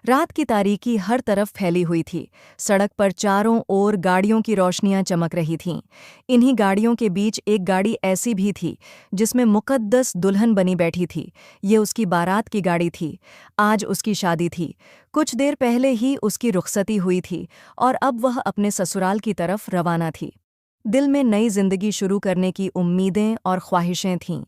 रात की तारीकी हर तरफ फैली हुई थी। सड़क पर चारों ओर गाड़ियों की रोशनियां चमक रही थीं। इन्हीं गाड़ियों के बीच एक गाड़ी ऐसी भी थी जिसमें मुकद्दस दुल्हन बनी बैठी थी। ये उसकी बारात की गाड़ी थी। आज उसकी शादी थी। कुछ देर पहले ही उसकी रुखसती हुई थी और अब वह अपने ससुराल की तरफ रवाना थी। दिल में नई जिंदगी शुरू करने की उम्मीदें और ख्वाहिशें थीं।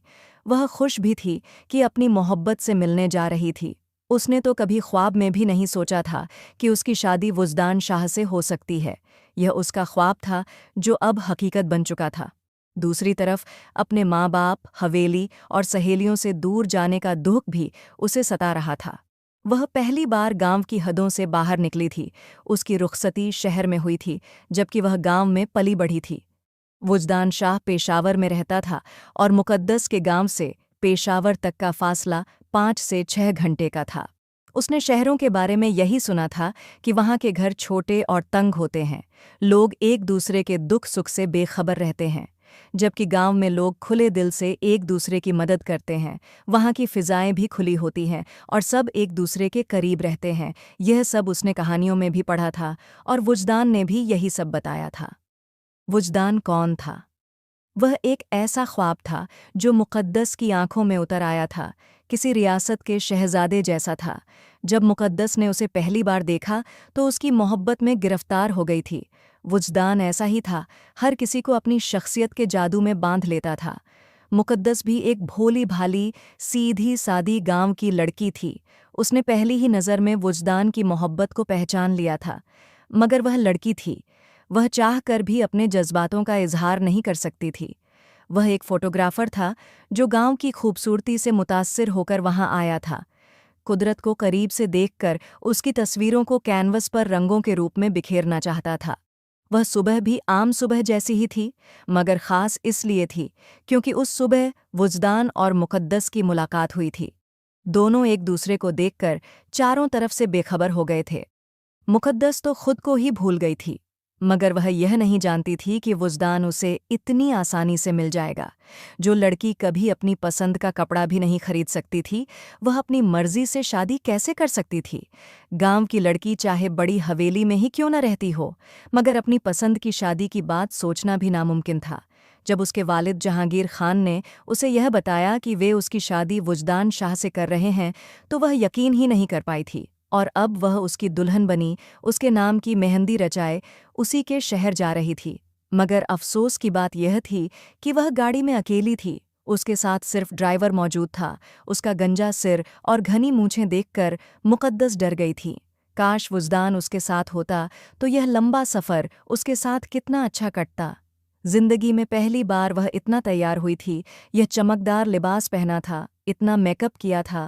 वह खुश भी थी कि अपनी मोहब्बत से मिलने जा रही थी। उसने तो कभी ख्वाब में भी नहीं सोचा था कि उसकी शादी वुजदान शाह से हो सकती है। यह उसका ख्वाब था जो अब हकीकत बन चुका था। दूसरी तरफ अपने माँ बाप, हवेली और सहेलियों से दूर जाने का दुख भी उसे सता रहा था। वह पहली बार गांव की हदों से बाहर निकली थी। उसकी रुखसती शहर में हुई थी, जबकि वह गांव में पली बढ़ी थी। वुजदान शाह पेशावर में रहता था और मुकद्दस के गांव से पेशावर तक का फासला 5 से 6 घंटे का था। उसने शहरों के बारे में यही सुना था कि वहां के घर छोटे और तंग होते हैं। लोग एक दूसरे के दुख सुख से बेखबर रहते हैं, जबकि गांव में लोग खुले दिल से एक दूसरे की मदद करते हैं। वहां की फिजाएं भी खुली होती हैं और सब एक दूसरे के करीब रहते हैं। यह सब उसने कहानियों में भी पढ़ा था और वुजदान ने भी यही सब बताया था। वुजदान कौन था? वह एक ऐसा ख्वाब था जो मुकद्दस की आंखों में उतर आया था। किसी रियासत के शहजादे जैसा था। जब मुकद्दस ने उसे पहली बार देखा तो उसकी मोहब्बत में गिरफ्तार हो गई थी। वुजदान ऐसा ही था, हर किसी को अपनी शख्सियत के जादू में बांध लेता था। मुकद्दस भी एक भोली भाली, सीधी सादी गांव की लड़की थी। उसने पहली ही नज़र में वुजदान की मोहब्बत को पहचान लिया था। मगर वह लड़की थी। वह चाह कर भी अपने जज्बातों का इजहार नहीं कर सकती थी। वह एक फोटोग्राफर था जो गांव की खूबसूरती से मुतासिर होकर वहां आया था। कुदरत को करीब से देखकर उसकी तस्वीरों को कैनवस पर रंगों के रूप में बिखेरना चाहता था। वह सुबह भी आम सुबह जैसी ही थी, मगर ख़ास इसलिए थी क्योंकि उस सुबह वुजदान और मुकद्दस की मुलाकात हुई थी। दोनों एक दूसरे को देखकर चारों तरफ से बेखबर हो गए थे। मुकद्दस तो खुद को ही भूल गई थी, मगर वह यह नहीं जानती थी कि वुजदान उसे इतनी आसानी से मिल जाएगा। जो लड़की कभी अपनी पसंद का कपड़ा भी नहीं खरीद सकती थी, वह अपनी मर्जी से शादी कैसे कर सकती थी? गांव की लड़की चाहे बड़ी हवेली में ही क्यों न रहती हो, मगर अपनी पसंद की शादी की बात सोचना भी नामुमकिन था। जब उसके वालिद जहांगीर खान ने उसे यह बताया कि वे उसकी शादी वुजदान शाह से कर रहे हैं, तो वह यकीन ही नहीं कर पाई थी। और अब वह उसकी दुल्हन बनी, उसके नाम की मेहंदी रचाए उसी के शहर जा रही थी। मगर अफसोस की बात यह थी कि वह गाड़ी में अकेली थी। उसके साथ सिर्फ ड्राइवर मौजूद था। उसका गंजा सिर और घनी मूंछें देखकर मुकद्दस डर गई थी। काश वुजदान उसके साथ होता तो यह लंबा सफ़र उसके साथ कितना अच्छा कटता। जिंदगी में पहली बार वह इतना तैयार हुई थी। यह चमकदार लिबास पहना था, इतना मेकअप किया था।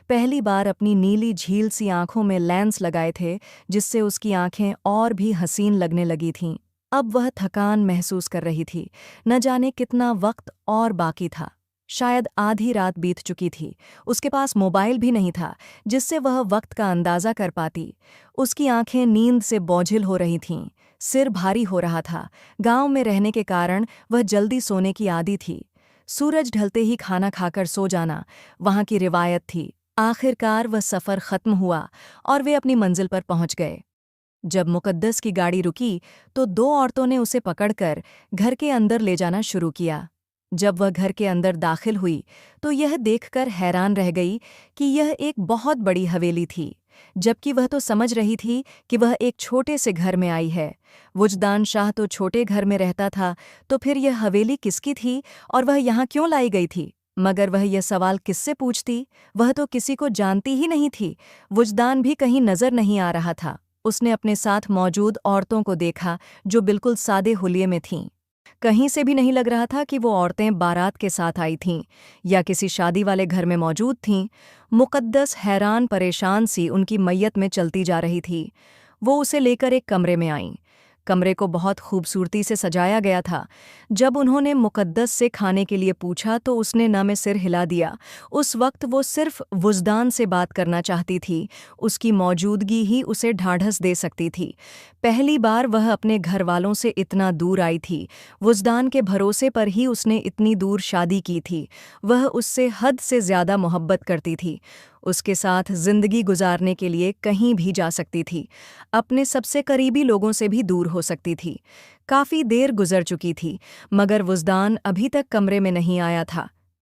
पहली बार अपनी नीली झील सी आंखों में लेंस लगाए थे, जिससे उसकी आंखें और भी हसीन लगने लगी थीं। अब वह थकान महसूस कर रही थी। न जाने कितना वक्त और बाकी था। शायद आधी रात बीत चुकी थी। उसके पास मोबाइल भी नहीं था जिससे वह वक्त का अंदाज़ा कर पाती। उसकी आंखें नींद से बोझिल हो रही थीं। सिर भारी हो रहा था। गांव में रहने के कारण वह जल्दी सोने की आदी थी। सूरज ढलते ही खाना खाकर सो जाना वहां की रिवायत थी। आखिरकार वह सफ़र ख़त्म हुआ और वे अपनी मंजिल पर पहुंच गए। जब मुकद्दस की गाड़ी रुकी तो 2 औरतों ने उसे पकड़कर घर के अंदर ले जाना शुरू किया। जब वह घर के अंदर दाखिल हुई तो यह देखकर हैरान रह गई कि यह एक बहुत बड़ी हवेली थी, जबकि वह तो समझ रही थी कि वह एक छोटे से घर में आई है। वुजदान शाह तो छोटे घर में रहता था, तो फिर यह हवेली किसकी थी और वह यहाँ क्यों लाई गई थी? मगर वह यह सवाल किससे पूछती? वह तो किसी को जानती ही नहीं थी। वुजदान भी कहीं नजर नहीं आ रहा था। उसने अपने साथ मौजूद औरतों को देखा जो बिल्कुल सादे हुलिये में थीं। कहीं से भी नहीं लग रहा था कि वो औरतें बारात के साथ आई थीं या किसी शादी वाले घर में मौजूद थीं। मुकद्दस हैरान परेशान सी उनकी मैयत में चलती जा रही थी। वो उसे लेकर एक कमरे में आईं। कमरे को बहुत खूबसूरती से सजाया गया था। जब उन्होंने मुकद्दस से खाने के लिए पूछा तो उसने ना में सिर हिला दिया। उस वक्त वो सिर्फ वुजदान से बात करना चाहती थी। उसकी मौजूदगी ही उसे ढाढ़स दे सकती थी। पहली बार वह अपने घर वालों से इतना दूर आई थी। वुजदान के भरोसे पर ही उसने इतनी दूर शादी की थी। वह उससे हद से ज़्यादा मोहब्बत करती थी। उसके साथ जिंदगी गुजारने के लिए कहीं भी जा सकती थी, अपने सबसे करीबी लोगों से भी दूर हो सकती थी। काफी देर गुजर चुकी थी, मगर वुजदान अभी तक कमरे में नहीं आया था।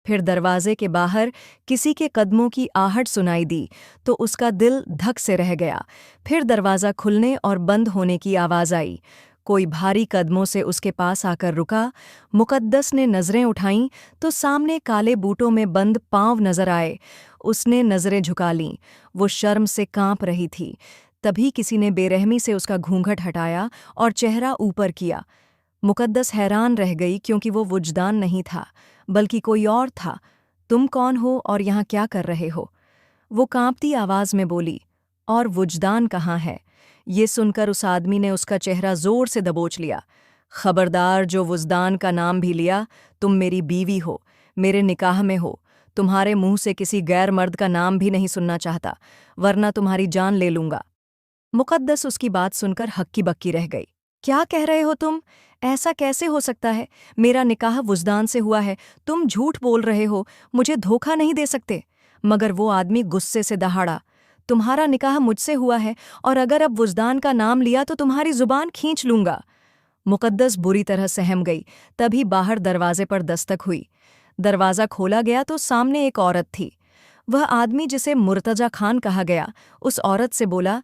फिर दरवाजे के बाहर किसी के कदमों की आहट सुनाई दी तो उसका दिल धक से रह गया। फिर दरवाज़ा खुलने और बंद होने की आवाज़ आई। कोई भारी कदमों से उसके पास आकर रुका। मुकद्दस ने नज़रें उठाईं तो सामने काले बूटों में बंद पाँव नजर आए। उसने नज़रें झुका लीं। वो शर्म से कांप रही थी। तभी किसी ने बेरहमी से उसका घूंघट हटाया और चेहरा ऊपर किया। मुकद्दस हैरान रह गई क्योंकि वो वुजदान नहीं था, बल्कि कोई और था। तुम कौन हो और यहाँ क्या कर रहे हो? वो कांपती आवाज़ में बोली। और वुजदान कहाँ है? ये सुनकर उस आदमी ने उसका चेहरा जोर से दबोच लिया। खबरदार, जो वुजदान का नाम भी लिया, तुम मेरी बीवी हो, मेरे निकाह में हो। तुम्हारे मुंह से किसी गैर मर्द का नाम भी नहीं सुनना चाहता, वरना तुम्हारी जान ले लूंगा। मुकद्दस उसकी बात सुनकर हक्की बक्की रह गई। क्या कह रहे हो तुम? ऐसा कैसे हो सकता है? मेरा निकाह वुजदान से हुआ है। तुम झूठ बोल रहे हो, मुझे धोखा नहीं दे सकते। मगर वो आदमी गुस्से से दहाड़ा। तुम्हारा निकाह मुझसे हुआ है, और अगर अब वुजदान का नाम लिया तो तुम्हारी जुबान खींच लूंगा। मुकद्दस बुरी तरह सहम गई। तभी बाहर दरवाजे पर दस्तक हुई। दरवाज़ा खोला गया तो सामने एक औरत थी। वह आदमी जिसे मुर्तजा खान कहा गया, उस औरत से बोला,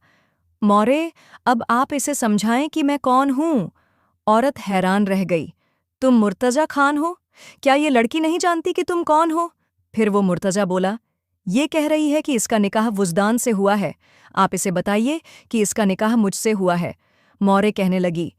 मौरे, अब आप इसे समझाएं कि मैं कौन हूं। औरत हैरान रह गई। तुम मुर्तजा खान हो? क्या ये लड़की नहीं जानती कि तुम कौन हो? फिर वो मुर्तजा बोला, ये कह रही है कि इसका निकाह वुजदान से हुआ है। आप इसे बताइए कि इसका निकाह मुझसे हुआ है। मौरे कहने लगी,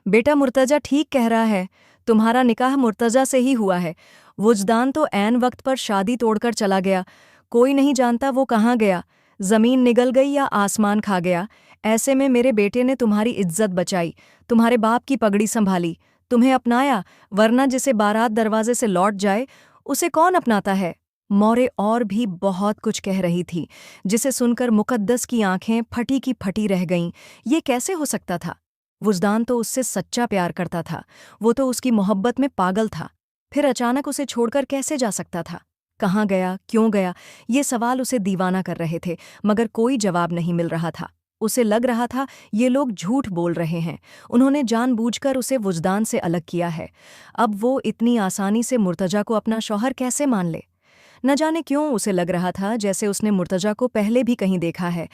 बेटा, मुर्तजा ठीक कह रहा है। तुम्हारा निकाह मुर्तजा से ही हुआ है। वुजदान तो ऐन वक्त पर शादी तोड़कर चला गया। कोई नहीं जानता वो कहाँ गया। जमीन निगल गई या आसमान खा गया। ऐसे में मेरे बेटे ने तुम्हारी इज्जत बचाई, तुम्हारे बाप की पगड़ी संभाली, तुम्हें अपनाया, वरना जिसे बारात दरवाजे से लौट जाए उसे कौन अपनाता है? मौरे और भी बहुत कुछ कह रही थी, जिसे सुनकर मुकद्दस की आंखें फटी की फटी रह गईं। ये कैसे हो सकता था? वुजदान तो उससे सच्चा प्यार करता था, वो तो उसकी मोहब्बत में पागल था। फिर अचानक उसे छोड़कर कैसे जा सकता था? कहाँ गया, क्यों गया? ये सवाल उसे दीवाना कर रहे थे, मगर कोई जवाब नहीं मिल रहा था। उसे लग रहा था ये लोग झूठ बोल रहे हैं। उन्होंने जानबूझकर उसे वुजदान से अलग किया है। अब वो इतनी आसानी से मुर्तजा को अपना शौहर कैसे मान ले? न जाने क्यों उसे लग रहा था जैसे उसने मुर्तजा को पहले भी कहीं देखा है,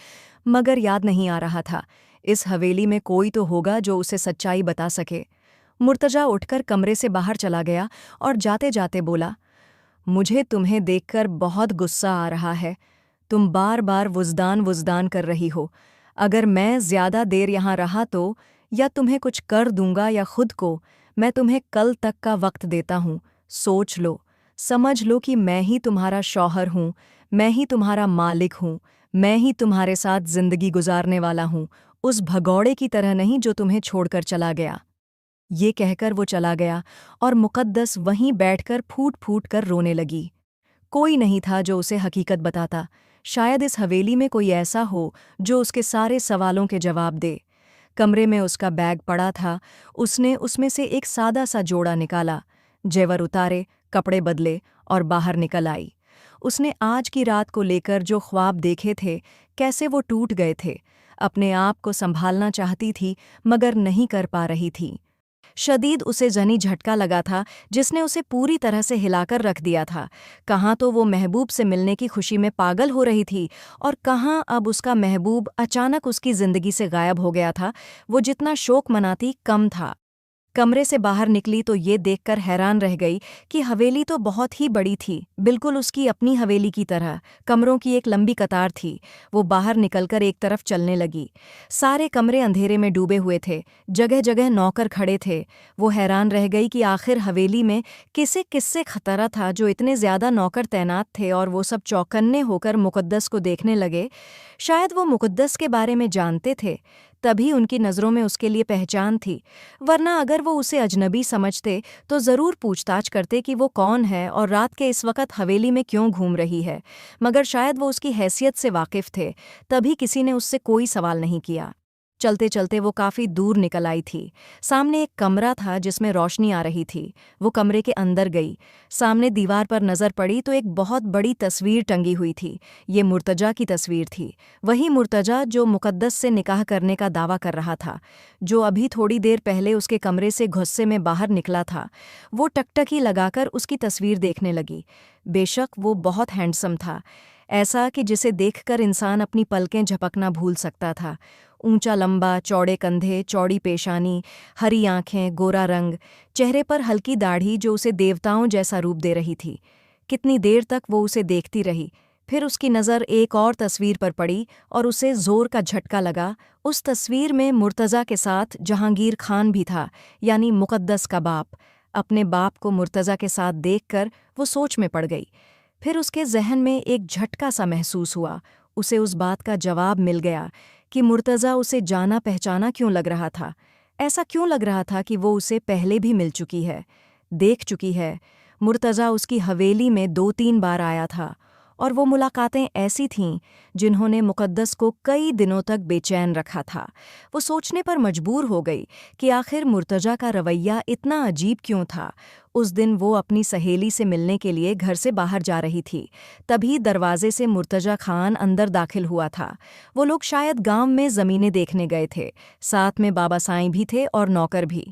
मगर याद नहीं आ रहा था। इस हवेली में कोई तो होगा जो उसे सच्चाई बता सके। मुर्तजा उठकर कमरे से बाहर चला गया और जाते जाते बोला, मुझे तुम्हें देखकर बहुत गुस्सा आ रहा है। तुम बार बार वुजदान वुजदान कर रही हो। अगर मैं ज्यादा देर यहाँ रहा तो या तुम्हें कुछ कर दूंगा या खुद को। मैं तुम्हें कल तक का वक्त देता हूँ। सोच लो, समझ लो कि मैं ही तुम्हारा शौहर हूँ, मैं ही तुम्हारा मालिक हूँ, मैं ही तुम्हारे साथ जिंदगी गुजारने वाला हूँ, उस भगौड़े की तरह नहीं जो तुम्हें छोड़कर चला गया। ये कहकर वो चला गया और मुकद्दस वहीं बैठकर फूट फूट कर रोने लगी। कोई नहीं था जो उसे हकीकत बताता। शायद इस हवेली में कोई ऐसा हो जो उसके सारे सवालों के जवाब दे। कमरे में उसका बैग पड़ा था। उसने उसमें से एक सादा सा जोड़ा निकाला, जेवर उतारे, कपड़े बदले और बाहर निकल आई। उसने आज की रात को लेकर जो ख्वाब देखे थे, कैसे वो टूट गए थे। अपने आप को संभालना चाहती थी, मगर नहीं कर पा रही थी। शदीद उसे जनी झटका लगा था, जिसने उसे पूरी तरह से हिलाकर रख दिया था। कहाँ तो वो महबूब से मिलने की खुशी में पागल हो रही थी, और कहाँ अब उसका महबूब अचानक उसकी जिंदगी से गायब हो गया था। वो जितना शोक मनाती कम था। कमरे से बाहर निकली तो ये देखकर हैरान रह गई कि हवेली तो बहुत ही बड़ी थी, बिल्कुल उसकी अपनी हवेली की तरह। कमरों की एक लंबी कतार थी। वो बाहर निकलकर एक तरफ चलने लगी। सारे कमरे अंधेरे में डूबे हुए थे, जगह जगह नौकर खड़े थे। वो हैरान रह गई कि आखिर हवेली में किसे किससे खतरा था जो इतने ज्यादा नौकर तैनात थे, और वो सब चौकन्ने होकर मुकद्दस को देखने लगे। शायद वो मुकद्दस के बारे में जानते थे, तभी उनकी नज़रों में उसके लिए पहचान थी, वरना अगर वो उसे अजनबी समझते तो ज़रूर पूछताछ करते कि वो कौन है और रात के इस वक्त हवेली में क्यों घूम रही है। मगर शायद वो उसकी हैसियत से वाकिफ़ थे, तभी किसी ने उससे कोई सवाल नहीं किया। चलते चलते वो काफ़ी दूर निकल आई थी। सामने एक कमरा था जिसमें रोशनी आ रही थी। वो कमरे के अंदर गई। सामने दीवार पर नज़र पड़ी तो एक बहुत बड़ी तस्वीर टंगी हुई थी। ये मुर्तजा की तस्वीर थी। वही मुर्तजा जो मुकद्दस से निकाह करने का दावा कर रहा था, जो अभी थोड़ी देर पहले उसके कमरे से गुस्से में बाहर निकला था। वो टकटकी लगाकर उसकी तस्वीर देखने लगी। बेशक वो बहुत हैंडसम था, ऐसा कि जिसे देखकर इंसान अपनी पलकें झपकना भूल सकता था। ऊंचा लंबा, चौड़े कंधे, चौड़ी पेशानी, हरी आंखें, गोरा रंग, चेहरे पर हल्की दाढ़ी जो उसे देवताओं जैसा रूप दे रही थी। कितनी देर तक वो उसे देखती रही। फिर उसकी नज़र एक और तस्वीर पर पड़ी और उसे जोर का झटका लगा। उस तस्वीर में मुर्तज़ा के साथ जहांगीर खान भी था, यानी मुकद्दस का बाप। अपने बाप को मुर्तज़ा के साथ देखकर वो सोच में पड़ गई। फिर उसके जहन में एक झटका सा महसूस हुआ। उसे उस बात का जवाब मिल गया कि मुर्तज़ा उसे जाना पहचाना क्यों लग रहा था। ऐसा क्यों लग रहा था कि वो उसे पहले भी मिल चुकी है, देख चुकी है। मुर्तज़ा उसकी हवेली में 2-3 बार आया था और वो मुलाकातें ऐसी थीं जिन्होंने मुकद्दस को कई दिनों तक बेचैन रखा था। वो सोचने पर मजबूर हो गई कि आखिर मुर्तज़ा का रवैया इतना अजीब क्यों था। उस दिन वो अपनी सहेली से मिलने के लिए घर से बाहर जा रही थी। तभी दरवाजे से मुर्तज़ा खान अंदर दाखिल हुआ था। वो लोग शायद गांव में ज़मीनें देखने गए थे। साथ में बाबा साईं भी थे और नौकर भी।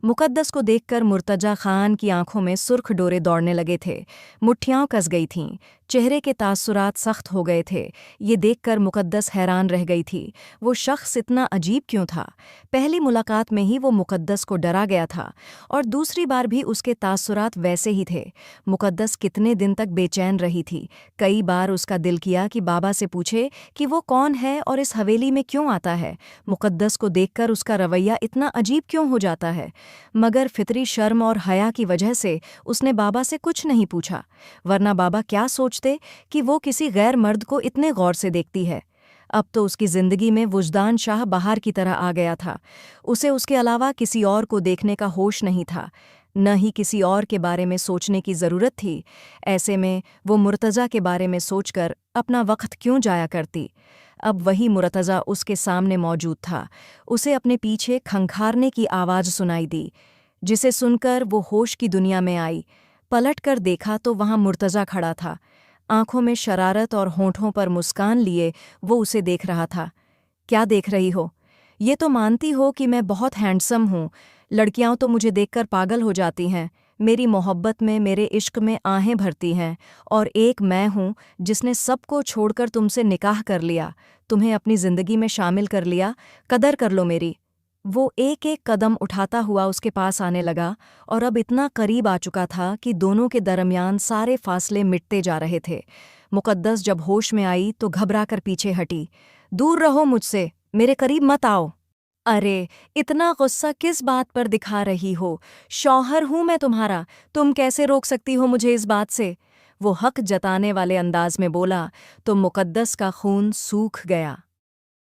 मुकद्दस को देखकर मुर्तज़ा खान की आंखों में सुर्ख डोरे दौड़ने लगे थे। मुट्ठियाँ कस गई थीं। चेहरे के तासुरात सख्त हो गए थे। ये देखकर मुकद्दस हैरान रह गई थी। वो शख्स इतना अजीब क्यों था? पहली मुलाकात में ही वो मुकद्दस को डरा गया था और दूसरी बार भी उसके तासुरात वैसे ही थे। मुकद्दस कितने दिन तक बेचैन रही थी। कई बार उसका दिल किया कि बाबा से पूछे कि वो कौन है और इस हवेली में क्यों आता है। मुकद्दस को देखकर उसका रवैया इतना अजीब क्यों हो जाता है? मगर फितरी शर्म और हया की वजह से उसने बाबा से कुछ नहीं पूछा, वरना बाबा क्या सोचते कि वो किसी गैर मर्द को इतने गौर से देखती है। अब तो उसकी जिंदगी में वुजदान शाह बहार की तरह आ गया था। उसे उसके अलावा किसी और को देखने का होश नहीं था, न ही किसी और के बारे में सोचने की ज़रूरत थी। ऐसे में वो मुर्तज़ा के बारे में सोचकर अपना वक्त क्यों जाया करती? अब वही मुर्तज़ा उसके सामने मौजूद था। उसे अपने पीछे खंखारने की आवाज़ सुनाई दी, जिसे सुनकर वो होश की दुनिया में आई। पलट कर देखा तो वहाँ मुर्तज़ा खड़ा था। आंखों में शरारत और होंठों पर मुस्कान लिए वो उसे देख रहा था। क्या देख रही हो? ये तो मानती हो कि मैं बहुत हैंडसम हूँ। लड़कियां तो मुझे देखकर पागल हो जाती हैं, मेरी मोहब्बत में, मेरे इश्क में आहें भरती हैं। और एक मैं हूँ जिसने सबको छोड़कर तुमसे निकाह कर लिया, तुम्हें अपनी ज़िंदगी में शामिल कर लिया। कदर कर लो मेरी। वो एक एक कदम उठाता हुआ उसके पास आने लगा और अब इतना करीब आ चुका था कि दोनों के दरमियान सारे फासले मिटते जा रहे थे। मुकद्दस जब होश में आई तो घबराकर पीछे हटी। दूर रहो मुझसे, मेरे करीब मत आओ। अरे, इतना गुस्सा किस बात पर दिखा रही हो? शौहर हूं मैं तुम्हारा, तुम कैसे रोक सकती हो मुझे इस बात से? वो हक जताने वाले अंदाज में बोला तो मुकद्दस का खून सूख गया।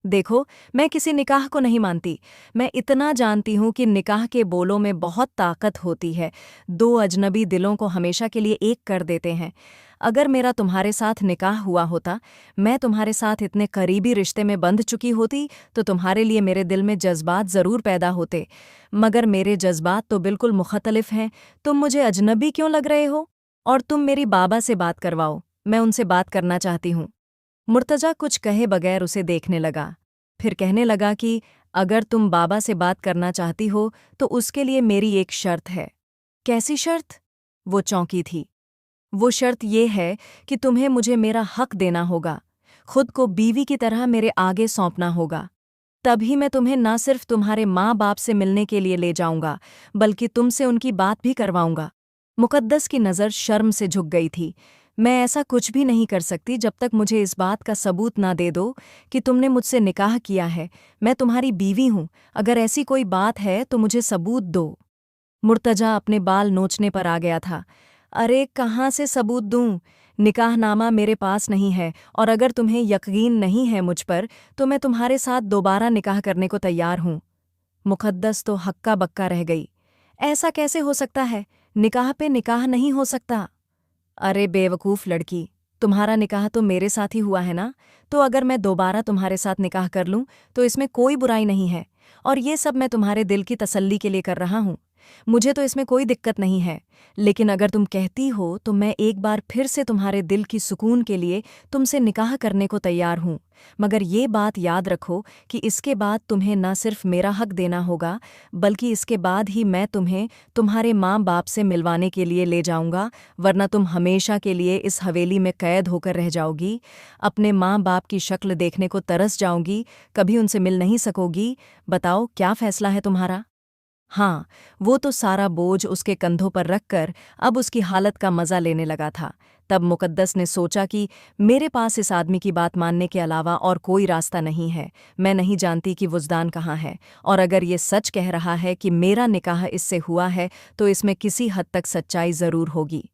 देखो, मैं किसी निकाह को नहीं मानती। मैं इतना जानती हूँ कि निकाह के बोलों में बहुत ताकत होती है। दो अजनबी दिलों को हमेशा के लिए एक कर देते हैं। अगर मेरा तुम्हारे साथ निकाह हुआ होता, मैं तुम्हारे साथ इतने करीबी रिश्ते में बंध चुकी होती, तो तुम्हारे लिए मेरे दिल में जज्बात ज़रूर पैदा होते। मगर मेरे जज्बात तो बिल्कुल मुख्तलिफ हैं। तुम मुझे अजनबी क्यों लग रहे हो? और तुम मेरी बाबा से बात करवाओ, मैं उनसे बात करना चाहती हूँ। मुर्तज़ा कुछ कहे बगैर उसे देखने लगा। फिर कहने लगा कि अगर तुम बाबा से बात करना चाहती हो तो उसके लिए मेरी एक शर्त है। कैसी शर्त? वो चौंकी थी। वो शर्त ये है कि तुम्हें मुझे मेरा हक देना होगा, खुद को बीवी की तरह मेरे आगे सौंपना होगा। तभी मैं तुम्हें ना सिर्फ तुम्हारे माँ बाप से मिलने के लिए ले जाऊंगा, बल्कि तुमसे उनकी बात भी करवाऊंगा। मुकद्दस की नज़र शर्म से झुक गई थी। मैं ऐसा कुछ भी नहीं कर सकती जब तक मुझे इस बात का सबूत ना दे दो कि तुमने मुझसे निकाह किया है। मैं तुम्हारी बीवी हूँ। अगर ऐसी कोई बात है तो मुझे सबूत दो। मुर्तजा अपने बाल नोचने पर आ गया था। अरे, कहाँ से सबूत दूँ? निकाहनामा मेरे पास नहीं है, और अगर तुम्हें यकीन नहीं है मुझ पर तो मैं तुम्हारे साथ दोबारा निकाह करने को तैयार हूँ। मुकद्दस तो हक्का बक्का रह गई। ऐसा कैसे हो सकता है? निकाह पे निकाह नहीं हो सकता। अरे बेवकूफ़ लड़की, तुम्हारा निकाह तो मेरे साथ ही हुआ है ना, तो अगर मैं दोबारा तुम्हारे साथ निकाह कर लूं तो इसमें कोई बुराई नहीं है, और ये सब मैं तुम्हारे दिल की तसल्ली के लिए कर रहा हूं। मुझे तो इसमें कोई दिक्कत नहीं है, लेकिन अगर तुम कहती हो तो मैं एक बार फिर से तुम्हारे दिल की सुकून के लिए तुमसे निकाह करने को तैयार हूं। मगर ये बात याद रखो कि इसके बाद तुम्हें न सिर्फ मेरा हक देना होगा, बल्कि इसके बाद ही मैं तुम्हें तुम्हारे माँ बाप से मिलवाने के लिए ले जाऊंगा, वरना तुम हमेशा के लिए इस हवेली में कैद होकर रह जाओगी। अपने माँ बाप की शक्ल देखने को तरस जाओगी, कभी उनसे मिल नहीं सकोगी। बताओ क्या फैसला है तुम्हारा? हाँ, वो तो सारा बोझ उसके कंधों पर रखकर अब उसकी हालत का मज़ा लेने लगा था। तब मुकद्दस ने सोचा कि मेरे पास इस आदमी की बात मानने के अलावा और कोई रास्ता नहीं है। मैं नहीं जानती कि वुजदान कहाँ है, और अगर ये सच कह रहा है कि मेरा निकाह इससे हुआ है तो इसमें किसी हद तक सच्चाई ज़रूर होगी।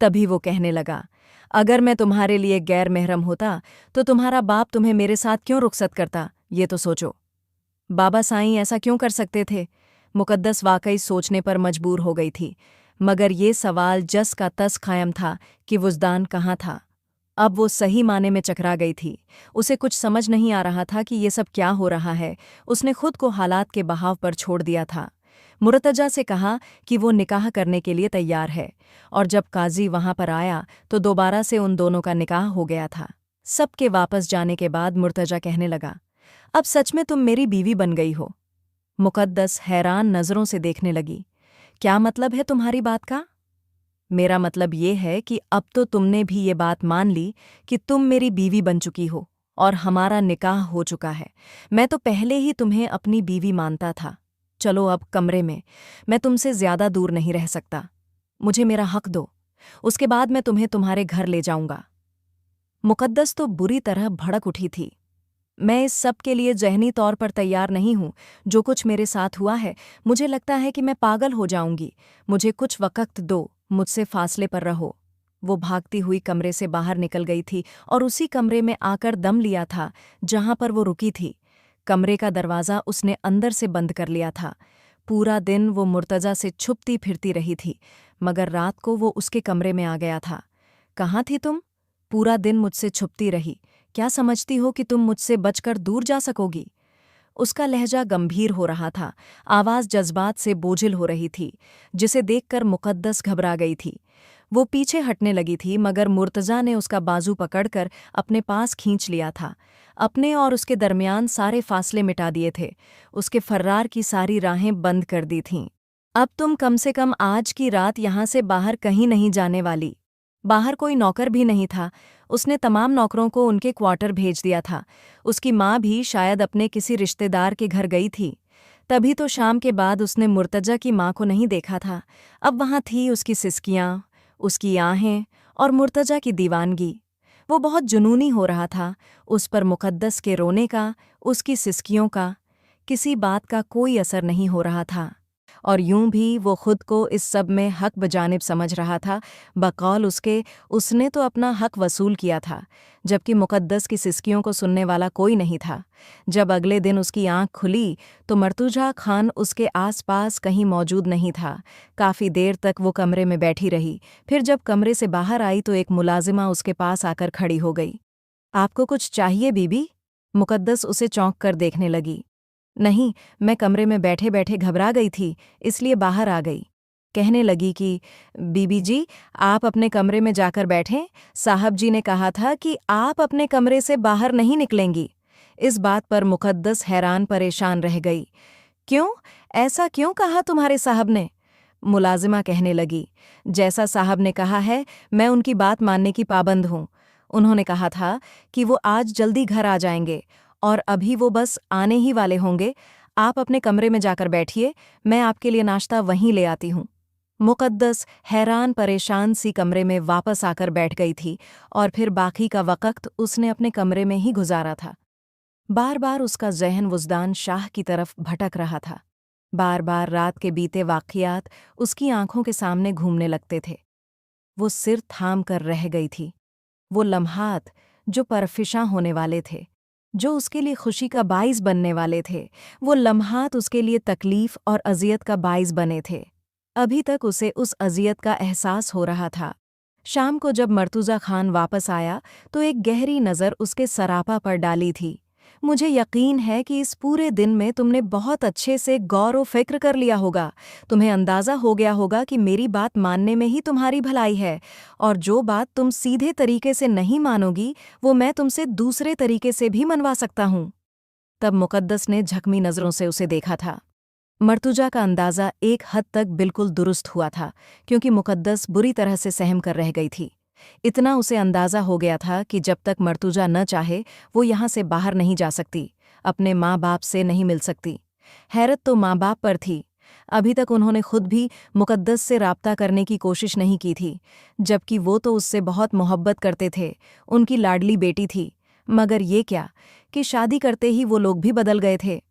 तभी वो कहने लगा, अगर मैं तुम्हारे लिए गैर महरम होता तो तुम्हारा बाप तुम्हें मेरे साथ क्यों रुखसत करता, ये तो सोचो। बाबा साईं ऐसा क्यों कर सकते थे? मुकद्दस वाकई सोचने पर मजबूर हो गई थी, मगर ये सवाल जस का तस कायम था कि वुजदान कहाँ था। अब वो सही माने में चकरा गई थी। उसे कुछ समझ नहीं आ रहा था कि ये सब क्या हो रहा है। उसने खुद को हालात के बहाव पर छोड़ दिया था। मुर्तजा से कहा कि वो निकाह करने के लिए तैयार है, और जब काजी वहां पर आया तो दोबारा से उन दोनों का निकाह हो गया था। सबके वापस जाने के बाद मुर्तजा कहने लगा, अब सच में तुम मेरी बीवी बन गई हो। मुकद्दस हैरान नज़रों से देखने लगी। क्या मतलब है तुम्हारी बात का? मेरा मतलब ये है कि अब तो तुमने भी ये बात मान ली कि तुम मेरी बीवी बन चुकी हो और हमारा निकाह हो चुका है। मैं तो पहले ही तुम्हें अपनी बीवी मानता था। चलो अब कमरे में, मैं तुमसे ज्यादा दूर नहीं रह सकता। मुझे मेरा हक दो, उसके बाद मैं तुम्हें तुम्हारे घर ले जाऊंगा। मुकद्दस तो बुरी तरह भड़क उठी थी। मैं इस सब के लिए ज़हनी तौर पर तैयार नहीं हूँ। जो कुछ मेरे साथ हुआ है, मुझे लगता है कि मैं पागल हो जाऊंगी। मुझे कुछ वक़्त दो, मुझसे फासले पर रहो। वो भागती हुई कमरे से बाहर निकल गई थी और उसी कमरे में आकर दम लिया था जहाँ पर वो रुकी थी। कमरे का दरवाज़ा उसने अंदर से बंद कर लिया था। पूरा दिन वो मुर्तज़ा से छुपती फिरती रही थी, मगर रात को वो उसके कमरे में आ गया था। कहाँ थी तुम? पूरा दिन मुझसे छुपती रही। क्या समझती हो कि तुम मुझसे बचकर दूर जा सकोगी? उसका लहजा गंभीर हो रहा था, आवाज़ जज्बात से बोझिल हो रही थी, जिसे देखकर मुकद्दस घबरा गई थी। वो पीछे हटने लगी थी, मगर मुर्तज़ा ने उसका बाजू पकड़कर अपने पास खींच लिया था। अपने और उसके दरमियान सारे फासले मिटा दिए थे, उसके फर्रार की सारी राहें बंद कर दी थीं। अब तुम कम से कम आज की रात यहाँ से बाहर कहीं नहीं जाने वाली। बाहर कोई नौकर भी नहीं था। उसने तमाम नौकरों को उनके क्वार्टर भेज दिया था। उसकी माँ भी शायद अपने किसी रिश्तेदार के घर गई थी। तभी तो शाम के बाद उसने मुर्तजा की माँ को नहीं देखा था। अब वहाँ थी उसकी सिसकियाँ, उसकी आहें और मुर्तजा की दीवानगी। वो बहुत जुनूनी हो रहा था। उस पर मुकद्दस के रोने का, उसकी सिसकियों का, किसी बात का कोई असर नहीं हो रहा था। और यूं भी वो खुद को इस सब में हक बजानिब समझ रहा था। बकौल उसने तो अपना हक वसूल किया था, जबकि मुकद्दस की सिसकियों को सुनने वाला कोई नहीं था। जब अगले दिन उसकी आंख खुली तो मर्तुजा खान उसके आसपास कहीं मौजूद नहीं था। काफ़ी देर तक वो कमरे में बैठी रही। फिर जब कमरे से बाहर आई तो एक मुलाजिमा उसके पास आकर खड़ी हो गई। आपको कुछ चाहिए बीबी? मुकद्दस उसे चौंक कर देखने लगी। नहीं, मैं कमरे में बैठे बैठे घबरा गई थी, इसलिए बाहर आ गई। कहने लगी कि बीबी जी, आप अपने कमरे में जाकर बैठें। साहब जी ने कहा था कि आप अपने कमरे से बाहर नहीं निकलेंगी। इस बात पर मुकद्दस हैरान परेशान रह गई। क्यों? ऐसा क्यों कहा तुम्हारे साहब ने? मुलाजिमा कहने लगी, जैसा साहब ने कहा है, मैं उनकी बात मानने की पाबंद हूँ। उन्होंने कहा था कि वो आज जल्दी घर आ जाएंगे, और अभी वो बस आने ही वाले होंगे। आप अपने कमरे में जाकर बैठिए, मैं आपके लिए नाश्ता वहीं ले आती हूँ। मुकद्दस हैरान परेशान सी कमरे में वापस आकर बैठ गई थी, और फिर बाकी का वक़्त उसने अपने कमरे में ही गुजारा था। बार बार उसका ज़हन वुजदान शाह की तरफ भटक रहा था। बार बार रात के बीते वाक़ियात उसकी आंखों के सामने घूमने लगते थे। वो सिर थाम कर रह गई थी। वो लम्हात जो परफिशां होने वाले थे, जो उसके लिए खुशी का बाइस बनने वाले थे, वो लम्हात उसके लिए तकलीफ और अजियत का बाइस बने थे। अभी तक उसे उस अजियत का एहसास हो रहा था शाम को जब मर्तुज़ा खान वापस आया तो एक गहरी नज़र उसके सरापा पर डाली थी। मुझे यकीन है कि इस पूरे दिन में तुमने बहुत अच्छे से गौर व फिक्र कर लिया होगा। तुम्हें अंदाज़ा हो गया होगा कि मेरी बात मानने में ही तुम्हारी भलाई है, और जो बात तुम सीधे तरीके से नहीं मानोगी वो मैं तुमसे दूसरे तरीके से भी मनवा सकता हूँ। तब मुकद्दस ने झकमी नज़रों से उसे देखा था। मर्तुजा का अंदाज़ा एक हद तक बिल्कुल दुरुस्त हुआ था, क्योंकि मुकद्दस बुरी तरह से सहम कर रह गई थी। इतना उसे अंदाज़ा हो गया था कि जब तक मर्तुजा न चाहे वो यहाँ से बाहर नहीं जा सकती, अपने माँ बाप से नहीं मिल सकती। हैरत तो माँ बाप पर थी। अभी तक उन्होंने खुद भी मुकद्दस से राब्ता करने की कोशिश नहीं की थी, जबकि वो तो उससे बहुत मोहब्बत करते थे, उनकी लाडली बेटी थी। मगर ये क्या कि शादी करते ही वो लोग भी बदल गए थे।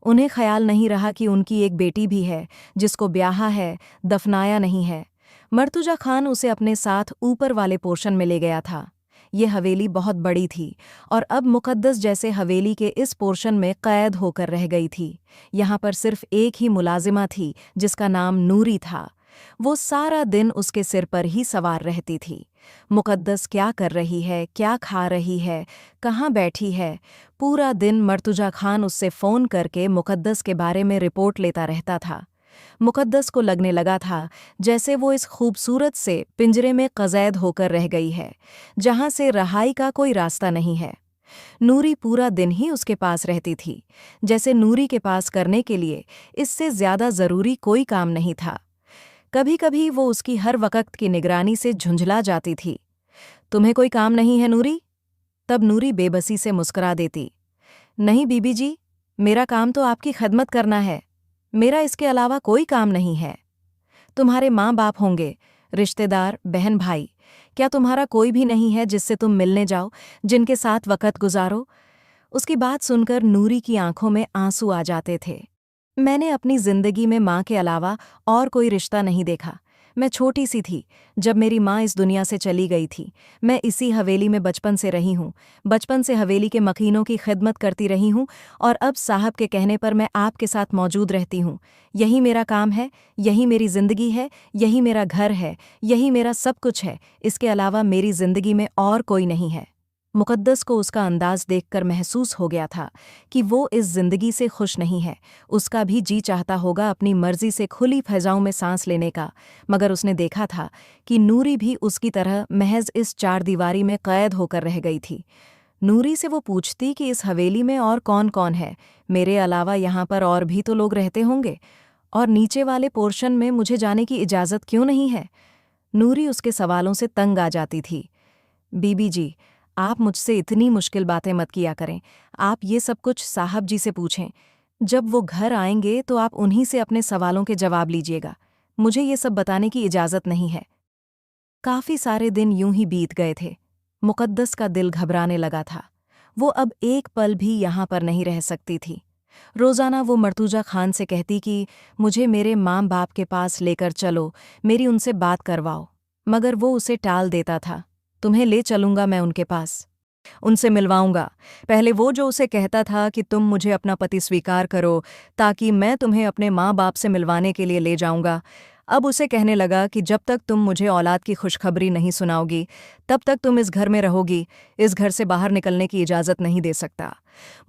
उन्हें ख्याल नहीं रहा कि उनकी एक बेटी भी है जिसको ब्याहा है, दफनाया नहीं है। मर्तुजा खान उसे अपने साथ ऊपर वाले पोर्शन में ले गया था। ये हवेली बहुत बड़ी थी और अब मुकद्दस जैसे हवेली के इस पोर्शन में कैद होकर रह गई थी। यहाँ पर सिर्फ एक ही मुलाजिमा थी जिसका नाम नूरी था। वो सारा दिन उसके सिर पर ही सवार रहती थी। मुकद्दस क्या कर रही है, क्या खा रही है, कहाँ बैठी है, पूरा दिन मर्तुजा खान उससे फ़ोन करके मुकद्दस के बारे में रिपोर्ट लेता रहता था। मुकद्दस को लगने लगा था जैसे वो इस खूबसूरत से पिंजरे में क़ैद होकर रह गई है, जहाँ से रहाई का कोई रास्ता नहीं है। नूरी पूरा दिन ही उसके पास रहती थी, जैसे नूरी के पास करने के लिए इससे ज़्यादा ज़रूरी कोई काम नहीं था। कभी कभी वो उसकी हर वक्त की निगरानी से झुंझला जाती थी। तुम्हें कोई काम नहीं है नूरी? तब नूरी बेबसी से मुस्कुरा देती। नहीं बीबी जी, मेरा काम तो आपकी खदमत करना है। मेरा इसके अलावा कोई काम नहीं है। तुम्हारे माँ बाप होंगे, रिश्तेदार, बहन भाई, क्या तुम्हारा कोई भी नहीं है जिससे तुम मिलने जाओ, जिनके साथ वक़्त गुजारो? उसकी बात सुनकर नूरी की आंखों में आंसू आ जाते थे। मैंने अपनी जिंदगी में माँ के अलावा और कोई रिश्ता नहीं देखा। मैं छोटी सी थी जब मेरी माँ इस दुनिया से चली गई थी। मैं इसी हवेली में बचपन से रही हूँ। बचपन से हवेली के मकीनों की खिदमत करती रही हूँ और अब साहब के कहने पर मैं आपके साथ मौजूद रहती हूँ। यही मेरा काम है, यही मेरी जिंदगी है, यही मेरा घर है, यही मेरा सब कुछ है। इसके अलावा मेरी जिंदगी में और कोई नहीं है। मुकद्दस को उसका अंदाज देखकर महसूस हो गया था कि वो इस जिंदगी से खुश नहीं है। उसका भी जी चाहता होगा अपनी मर्जी से खुली फजाओं में सांस लेने का, मगर उसने देखा था कि नूरी भी उसकी तरह महज इस चारदीवारी में कैद होकर रह गई थी। नूरी से वो पूछती कि इस हवेली में और कौन कौन है, मेरे अलावा यहाँ पर और भी तो लोग रहते होंगे, और नीचे वाले पोर्शन में मुझे जाने की इजाज़त क्यों नहीं है? नूरी उसके सवालों से तंग आ जाती थी। बीबी जी, आप मुझसे इतनी मुश्किल बातें मत किया करें। आप ये सब कुछ साहब जी से पूछें। जब वो घर आएंगे तो आप उन्हीं से अपने सवालों के जवाब लीजिएगा। मुझे ये सब बताने की इजाज़त नहीं है। काफ़ी सारे दिन यूं ही बीत गए थे। मुकद्दस का दिल घबराने लगा था। वो अब एक पल भी यहाँ पर नहीं रह सकती थी। रोज़ाना वो मर्तुजा खान से कहती कि मुझे मेरे माँ बाप के पास लेकर चलो, मेरी उनसे बात करवाओ। मगर वो उसे टाल देता था। तुम्हें ले चलूंगा मैं उनके पास, उनसे मिलवाऊंगा। पहले वो जो उसे कहता था कि तुम मुझे अपना पति स्वीकार करो ताकि मैं तुम्हें अपने माँ बाप से मिलवाने के लिए ले जाऊंगा, अब उसे कहने लगा कि जब तक तुम मुझे औलाद की खुशखबरी नहीं सुनाओगी तब तक तुम इस घर में रहोगी, इस घर से बाहर निकलने की इजाज़त नहीं दे सकता।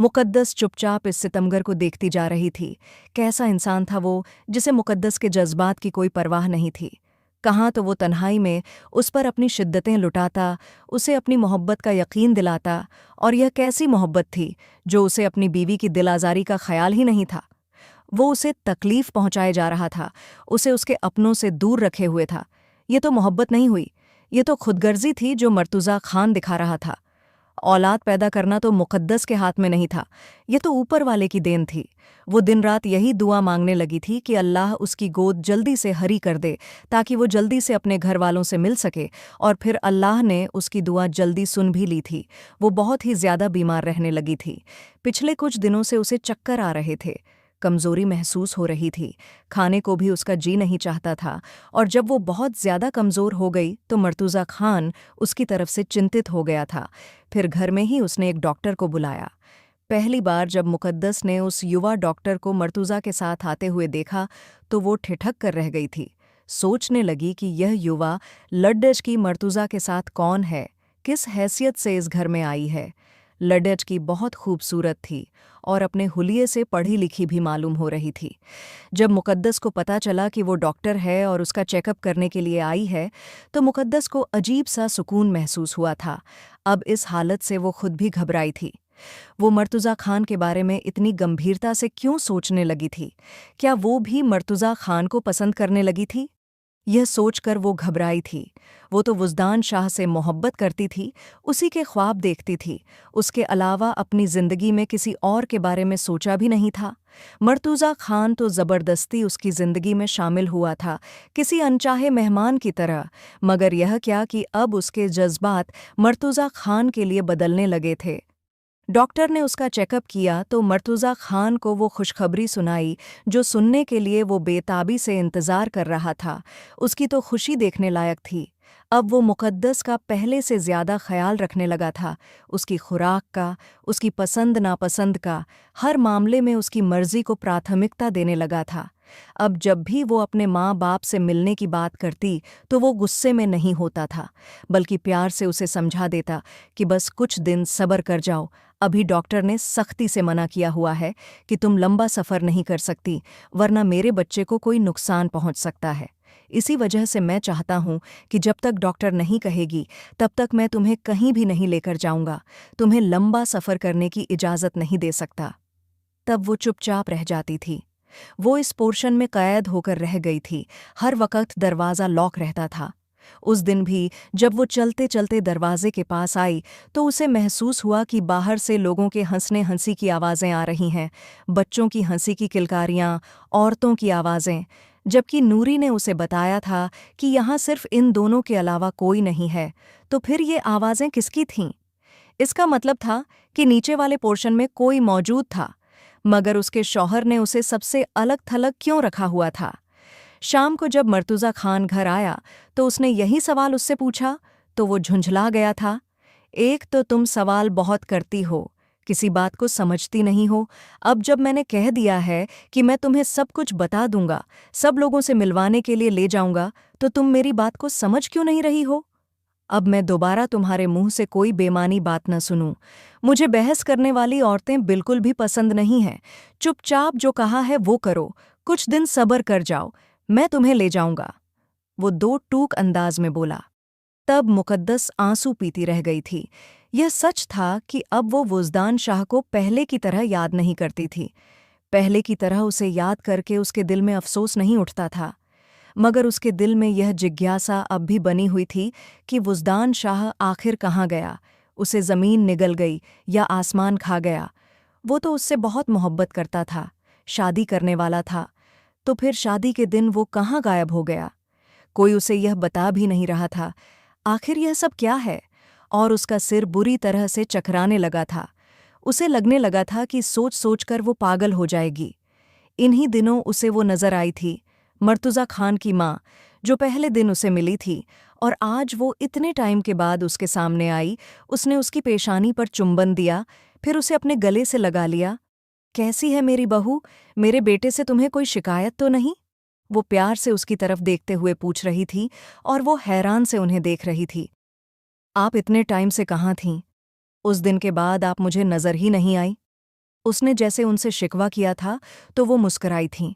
मुकद्दस चुपचाप इस सितमगर को देखती जा रही थी। कैसा इंसान था वो जिसे मुकद्दस के जज्बात की कोई परवाह नहीं थी। कहाँ तो वो तन्हाई में उस पर अपनी शिद्दतें लुटाता, उसे अपनी मोहब्बत का यकीन दिलाता, और यह कैसी मोहब्बत थी जो उसे अपनी बीवी की दिल आज़ारी का ख्याल ही नहीं था। वो उसे तकलीफ़ पहुंचाए जा रहा था, उसे उसके अपनों से दूर रखे हुए था। ये तो मोहब्बत नहीं हुई, ये तो खुदगर्जी थी जो मर्तुज़ा खान दिखा रहा था। औलाद पैदा करना तो मुकद्दस के हाथ में नहीं था, ये तो ऊपर वाले की देन थी। वो दिन रात यही दुआ मांगने लगी थी कि अल्लाह उसकी गोद जल्दी से हरी कर दे ताकि वो जल्दी से अपने घर वालों से मिल सके, और फिर अल्लाह ने उसकी दुआ जल्दी सुन भी ली थी। वो बहुत ही ज़्यादा बीमार रहने लगी थी। पिछले कुछ दिनों से उसे चक्कर आ रहे थे, कमज़ोरी महसूस हो रही थी, खाने को भी उसका जी नहीं चाहता था, और जब वो बहुत ज़्यादा कमज़ोर हो गई तो मर्तुज़ा खान उसकी तरफ से चिंतित हो गया था। फिर घर में ही उसने एक डॉक्टर को बुलाया। पहली बार जब मुकद्दस ने उस युवा डॉक्टर को मर्तुज़ा के साथ आते हुए देखा तो वो ठिठक कर रह गई थी। सोचने लगी कि यह युवा लड्डज की मर्तुज़ा के साथ कौन है, किस हैसियत से इस घर में आई है। लड्डज की बहुत खूबसूरत थी और अपने हुलिये से पढ़ी लिखी भी मालूम हो रही थी। जब मुकद्दस को पता चला कि वो डॉक्टर है और उसका चेकअप करने के लिए आई है, तो मुकद्दस को अजीब सा सुकून महसूस हुआ था। अब इस हालत से वो खुद भी घबराई थी। वो मर्तुज़ा खान के बारे में इतनी गंभीरता से क्यों सोचने लगी थी? क्या वो भी मर्तुज़ा खान को पसंद करने लगी थी? यह सोचकर वो घबराई थी। वो तो वुज़दान शाह से मोहब्बत करती थी, उसी के ख्वाब देखती थी। उसके अलावा अपनी ज़िंदगी में किसी और के बारे में सोचा भी नहीं था। मर्तुज़ा खान तो ज़बरदस्ती उसकी ज़िंदगी में शामिल हुआ था, किसी अनचाहे मेहमान की तरह। मगर यह क्या कि अब उसके जज्बात मर्तुज़ा खान के लिए बदलने लगे थे। डॉक्टर ने उसका चेकअप किया तो मर्तुज़ा खान को वो खुशखबरी सुनाई जो सुनने के लिए वो बेताबी से इंतज़ार कर रहा था। उसकी तो खुशी देखने लायक थी। अब वो मुकद्दस का पहले से ज़्यादा ख्याल रखने लगा था, उसकी खुराक का, उसकी पसंद नापसंद का, हर मामले में उसकी मर्ज़ी को प्राथमिकता देने लगा था। अब जब भी वो अपने माँ बाप से मिलने की बात करती तो वो गुस्से में नहीं होता था, बल्कि प्यार से उसे समझा देता कि बस कुछ दिन सब्र कर जाओ। अभी डॉक्टर ने सख्ती से मना किया हुआ है कि तुम लंबा सफ़र नहीं कर सकती, वरना मेरे बच्चे को कोई नुकसान पहुंच सकता है। इसी वजह से मैं चाहता हूं कि जब तक डॉक्टर नहीं कहेगी तब तक मैं तुम्हें कहीं भी नहीं लेकर जाऊंगा। तुम्हें लंबा सफ़र करने की इजाज़त नहीं दे सकता। तब वो चुपचाप रह जाती थी। वो इस पोर्शन में कैद होकर रह गई थी। हर वक्त दरवाज़ा लॉक रहता था। उस दिन भी जब वो चलते चलते दरवाजे के पास आई तो उसे महसूस हुआ कि बाहर से लोगों के हंसने हंसी की आवाज़ें आ रही हैं, बच्चों की हंसी की किलकारियाँ, औरतों की आवाज़ें। जबकि नूरी ने उसे बताया था कि यहाँ सिर्फ इन दोनों के अलावा कोई नहीं है, तो फिर ये आवाज़ें किसकी थीं? इसका मतलब था कि नीचे वाले पोर्शन में कोई मौजूद था, मगर उसके शौहर ने उसे सबसे अलग थलग क्यों रखा हुआ था? शाम को जब मर्तुज़ा खान घर आया तो उसने यही सवाल उससे पूछा, तो वो झुंझला गया था। एक तो तुम सवाल बहुत करती हो, किसी बात को समझती नहीं हो। अब जब मैंने कह दिया है कि मैं तुम्हें सब कुछ बता दूंगा, सब लोगों से मिलवाने के लिए ले जाऊंगा, तो तुम मेरी बात को समझ क्यों नहीं रही हो? अब मैं दोबारा तुम्हारे मुंह से कोई बेमानी बात न सुनूं। मुझे बहस करने वाली औरतें बिल्कुल भी पसंद नहीं हैं। चुपचाप जो कहा है वो करो, कुछ दिन सब्र कर जाओ, मैं तुम्हें ले जाऊंगा। वो दो टूक अंदाज में बोला। तब मुकद्दस आंसू पीती रह गई थी। यह सच था कि अब वो वुज़दान शाह को पहले की तरह याद नहीं करती थी। पहले की तरह उसे याद करके उसके दिल में अफसोस नहीं उठता था, मगर उसके दिल में यह जिज्ञासा अब भी बनी हुई थी कि वुज़दान शाह आखिर कहाँ गया। उसे ज़मीन निगल गई या आसमान खा गया? वो तो उससे बहुत मोहब्बत करता था, शादी करने वाला था, तो फिर शादी के दिन वो कहाँ गायब हो गया? कोई उसे यह बता भी नहीं रहा था। आखिर यह सब क्या है? और उसका सिर बुरी तरह से चकराने लगा था। उसे लगने लगा था कि सोच सोचकर वो पागल हो जाएगी। इन्हीं दिनों उसे वो नज़र आई थी, मर्तुज़ा खान की माँ, जो पहले दिन उसे मिली थी, और आज वो इतने टाइम के बाद उसके सामने आई। उसने उसकी पेशानी पर चुंबन दिया, फिर उसे अपने गले से लगा लिया। कैसी है मेरी बहू? मेरे बेटे से तुम्हें कोई शिकायत तो नहीं? वो प्यार से उसकी तरफ देखते हुए पूछ रही थी, और वो हैरान से उन्हें देख रही थी। आप इतने टाइम से कहाँ थीं? उस दिन के बाद आप मुझे नज़र ही नहीं आई। उसने जैसे उनसे शिकवा किया था तो वो मुस्कुराई थीं।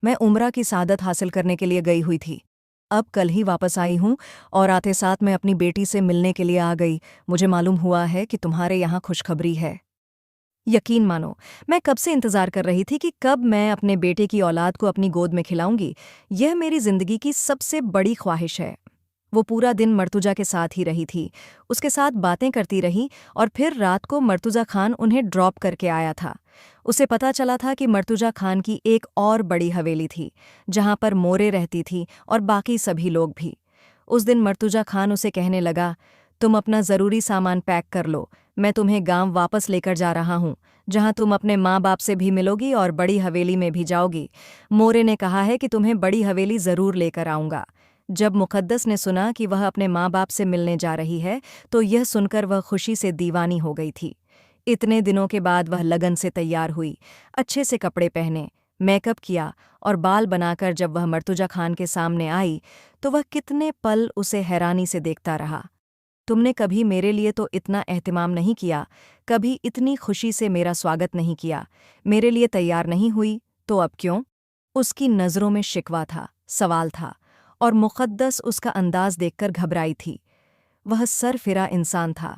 मैं उम्रा की सादत हासिल करने के लिए गई हुई थी। अब कल ही वापस आई हूँ और आते साथ मैं अपनी बेटी से मिलने के लिए आ गई। मुझे मालूम हुआ है कि तुम्हारे यहाँ खुशखबरी है। यकीन मानो, मैं कब से इंतज़ार कर रही थी कि कब मैं अपने बेटे की औलाद को अपनी गोद में खिलाऊंगी। यह मेरी ज़िंदगी की सबसे बड़ी ख्वाहिश है। वो पूरा दिन मर्तुजा के साथ ही रही थी, उसके साथ बातें करती रही, और फिर रात को मर्तुजा खान उन्हें ड्रॉप करके आया था। उसे पता चला था कि मर्तुजा खान की एक और बड़ी हवेली थी, जहाँ पर मोरे रहती थी और बाकी सभी लोग भी। उस दिन मर्तुजा खान उसे कहने लगा, तुम अपना ज़रूरी सामान पैक कर लो, मैं तुम्हें गांव वापस लेकर जा रहा हूँ, जहाँ तुम अपने माँ बाप से भी मिलोगी और बड़ी हवेली में भी जाओगी। मोरे ने कहा है कि तुम्हें बड़ी हवेली ज़रूर लेकर आऊँगा। जब मुकद्दस ने सुना कि वह अपने माँ बाप से मिलने जा रही है, तो यह सुनकर वह खुशी से दीवानी हो गई थी। इतने दिनों के बाद वह लगन से तैयार हुई, अच्छे से कपड़े पहने, मेकअप किया और बाल बनाकर जब वह मर्तुजा खान के सामने आई तो वह कितने पल उसे हैरानी से देखता रहा। तुमने कभी मेरे लिए तो इतना एहतिमाम नहीं किया, कभी इतनी खुशी से मेरा स्वागत नहीं किया, मेरे लिए तैयार नहीं हुई, तो अब क्यों? उसकी नज़रों में शिकवा था, सवाल था, और मुक़द्दस उसका अंदाज़ देखकर घबराई थी। वह सरफिरा इंसान था।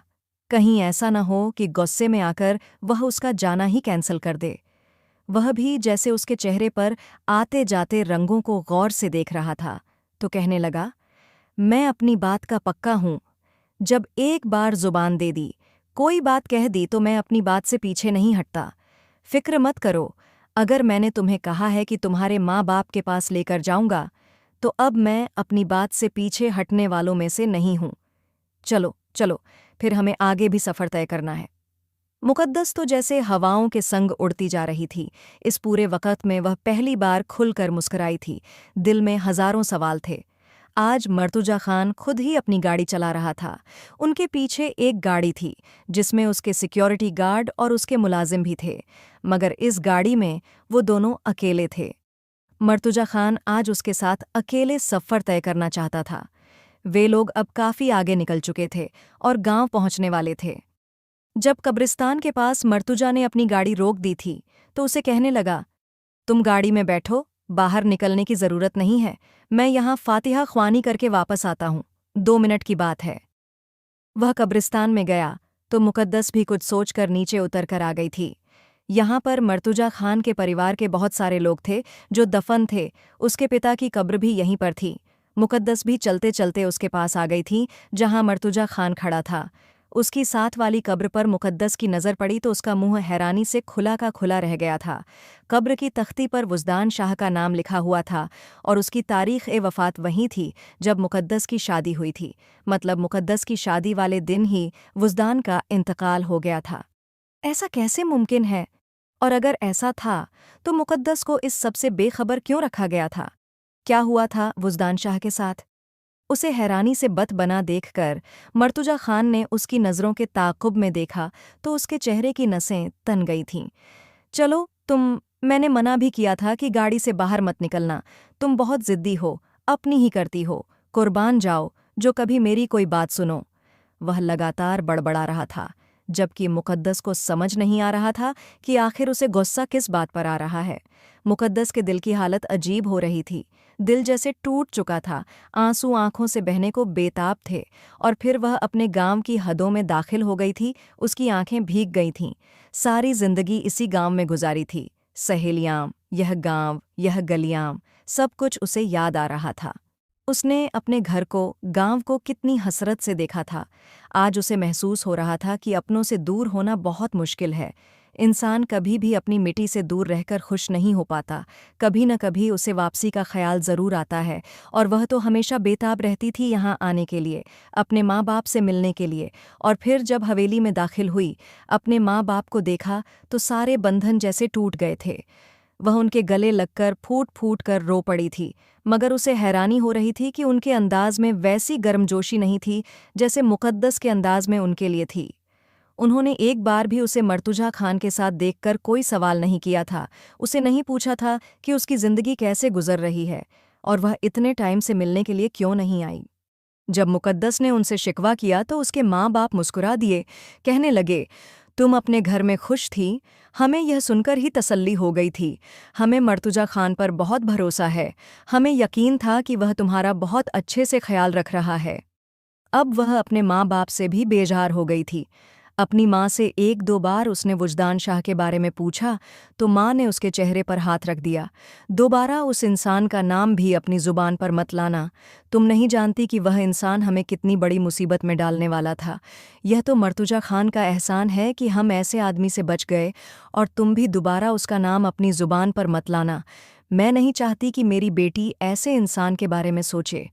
कहीं ऐसा न हो कि गुस्से में आकर वह उसका जाना ही कैंसल कर दे। वह भी जैसे उसके चेहरे पर आते जाते रंगों को गौर से देख रहा था, तो कहने लगा, मैं अपनी बात का पक्का हूँ। जब एक बार जुबान दे दी, कोई बात कह दी तो मैं अपनी बात से पीछे नहीं हटता। फिक्र मत करो, अगर मैंने तुम्हें कहा है कि तुम्हारे माँ बाप के पास लेकर जाऊंगा, तो अब मैं अपनी बात से पीछे हटने वालों में से नहीं हूं। चलो चलो, फिर हमें आगे भी सफ़र तय करना है। मुक़द्दस तो जैसे हवाओं के संग उड़ती जा रही थी। इस पूरे वक़्त में वह पहली बार खुलकर मुस्कुराई थी। दिल में हज़ारों सवाल थे। आज मर्तुजा खान खुद ही अपनी गाड़ी चला रहा था। उनके पीछे एक गाड़ी थी जिसमें उसके सिक्योरिटी गार्ड और उसके मुलाजिम भी थे, मगर इस गाड़ी में वो दोनों अकेले थे। मर्तुजा खान आज उसके साथ अकेले सफ़र तय करना चाहता था। वे लोग अब काफ़ी आगे निकल चुके थे और गांव पहुंचने वाले थे। जब कब्रिस्तान के पास मर्तुजा ने अपनी गाड़ी रोक दी थी तो उसे कहने लगा, तुम गाड़ी में बैठो, बाहर निकलने की ज़रूरत नहीं है। मैं यहाँ फातिहा ख्वानी करके वापस आता हूँ, 2 मिनट की बात है। वह कब्रिस्तान में गया तो मुक़द्दस भी कुछ सोचकर नीचे उतर कर आ गई थी। यहाँ पर मर्तुजा खान के परिवार के बहुत सारे लोग थे जो दफन थे। उसके पिता की कब्र भी यहीं पर थी। मुक़द्दस भी चलते चलते उसके पास आ गई थी जहाँ मर्तुजा खान खड़ा था। उसकी साथ वाली कब्र पर मुक़द्दस की नज़र पड़ी तो उसका मुंह हैरानी से खुला का खुला रह गया था। कब्र की तख्ती पर वुजदान शाह का नाम लिखा हुआ था और उसकी तारीख़-ए-वफ़ात वहीं थी जब मुक़द्दस की शादी हुई थी। मतलब मुक़द्दस की शादी वाले दिन ही वुजदान का इंतकाल हो गया था। ऐसा कैसे मुमकिन है? और अगर ऐसा था तो मुक़द्दस को इस सबसे बेखबर क्यों रखा गया था? क्या हुआ था वुजदान शाह के साथ? उसे हैरानी से बत बना देखकर मर्तुजा खान ने उसकी नज़रों के ताक़ुब में देखा तो उसके चेहरे की नसें तन गई थीं। चलो मैंने मना भी किया था कि गाड़ी से बाहर मत निकलना। तुम बहुत ज़िद्दी हो, अपनी ही करती हो। कुर्बान जाओ जो कभी मेरी कोई बात सुनो। वह लगातार बड़बड़ा रहा था, जबकि मुक़द्दस को समझ नहीं आ रहा था कि आखिर उसे गुस्सा किस बात पर आ रहा है। मुक़द्दस के दिल की हालत अजीब हो रही थी। दिल जैसे टूट चुका था, आंसू आंखों से बहने को बेताब थे। और फिर वह अपने गांव की हदों में दाखिल हो गई थी। उसकी आंखें भीग गई थीं। सारी जिंदगी इसी गांव में गुजारी थी। सहेलियां, यह गांव, यह गलियां, सब कुछ उसे याद आ रहा था। उसने अपने घर को, गांव को कितनी हसरत से देखा था। आज उसे महसूस हो रहा था कि अपनों से दूर होना बहुत मुश्किल है। इंसान कभी भी अपनी मिट्टी से दूर रहकर खुश नहीं हो पाता। कभी न कभी उसे वापसी का ख्याल ज़रूर आता है, और वह तो हमेशा बेताब रहती थी यहाँ आने के लिए, अपने माँ बाप से मिलने के लिए। और फिर जब हवेली में दाखिल हुई, अपने माँ बाप को देखा तो सारे बंधन जैसे टूट गए थे। वह उनके गले लगकर फूट फूट कर रो पड़ी थी, मगर उसे हैरानी हो रही थी कि उनके अंदाज में वैसी गर्मजोशी नहीं थी जैसे मुक़द्दस के अंदाज में उनके लिए थी। उन्होंने एक बार भी उसे मर्तुजा खान के साथ देखकर कोई सवाल नहीं किया था। उसे नहीं पूछा था कि उसकी ज़िंदगी कैसे गुजर रही है और वह इतने टाइम से मिलने के लिए क्यों नहीं आई। जब मुक़द्दस ने उनसे शिकवा किया तो उसके माँ बाप मुस्कुरा दिए, कहने लगे, तुम अपने घर में खुश थी, हमें यह सुनकर ही तसल्ली हो गई थी। हमें मर्तुजा खान पर बहुत भरोसा है। हमें यकीन था कि वह तुम्हारा बहुत अच्छे से ख्याल रख रहा है। अब वह अपने माँ बाप से भी बेजार हो गई थी। अपनी माँ से 1-2 बार उसने वुजदान शाह के बारे में पूछा तो माँ ने उसके चेहरे पर हाथ रख दिया। दोबारा उस इंसान का नाम भी अपनी ज़ुबान पर मत लाना। तुम नहीं जानती कि वह इंसान हमें कितनी बड़ी मुसीबत में डालने वाला था। यह तो मर्तुजा खान का एहसान है कि हम ऐसे आदमी से बच गए, और तुम भी दोबारा उसका नाम अपनी ज़ुबान पर मत लाना। मैं नहीं चाहती कि मेरी बेटी ऐसे इंसान के बारे में सोचे।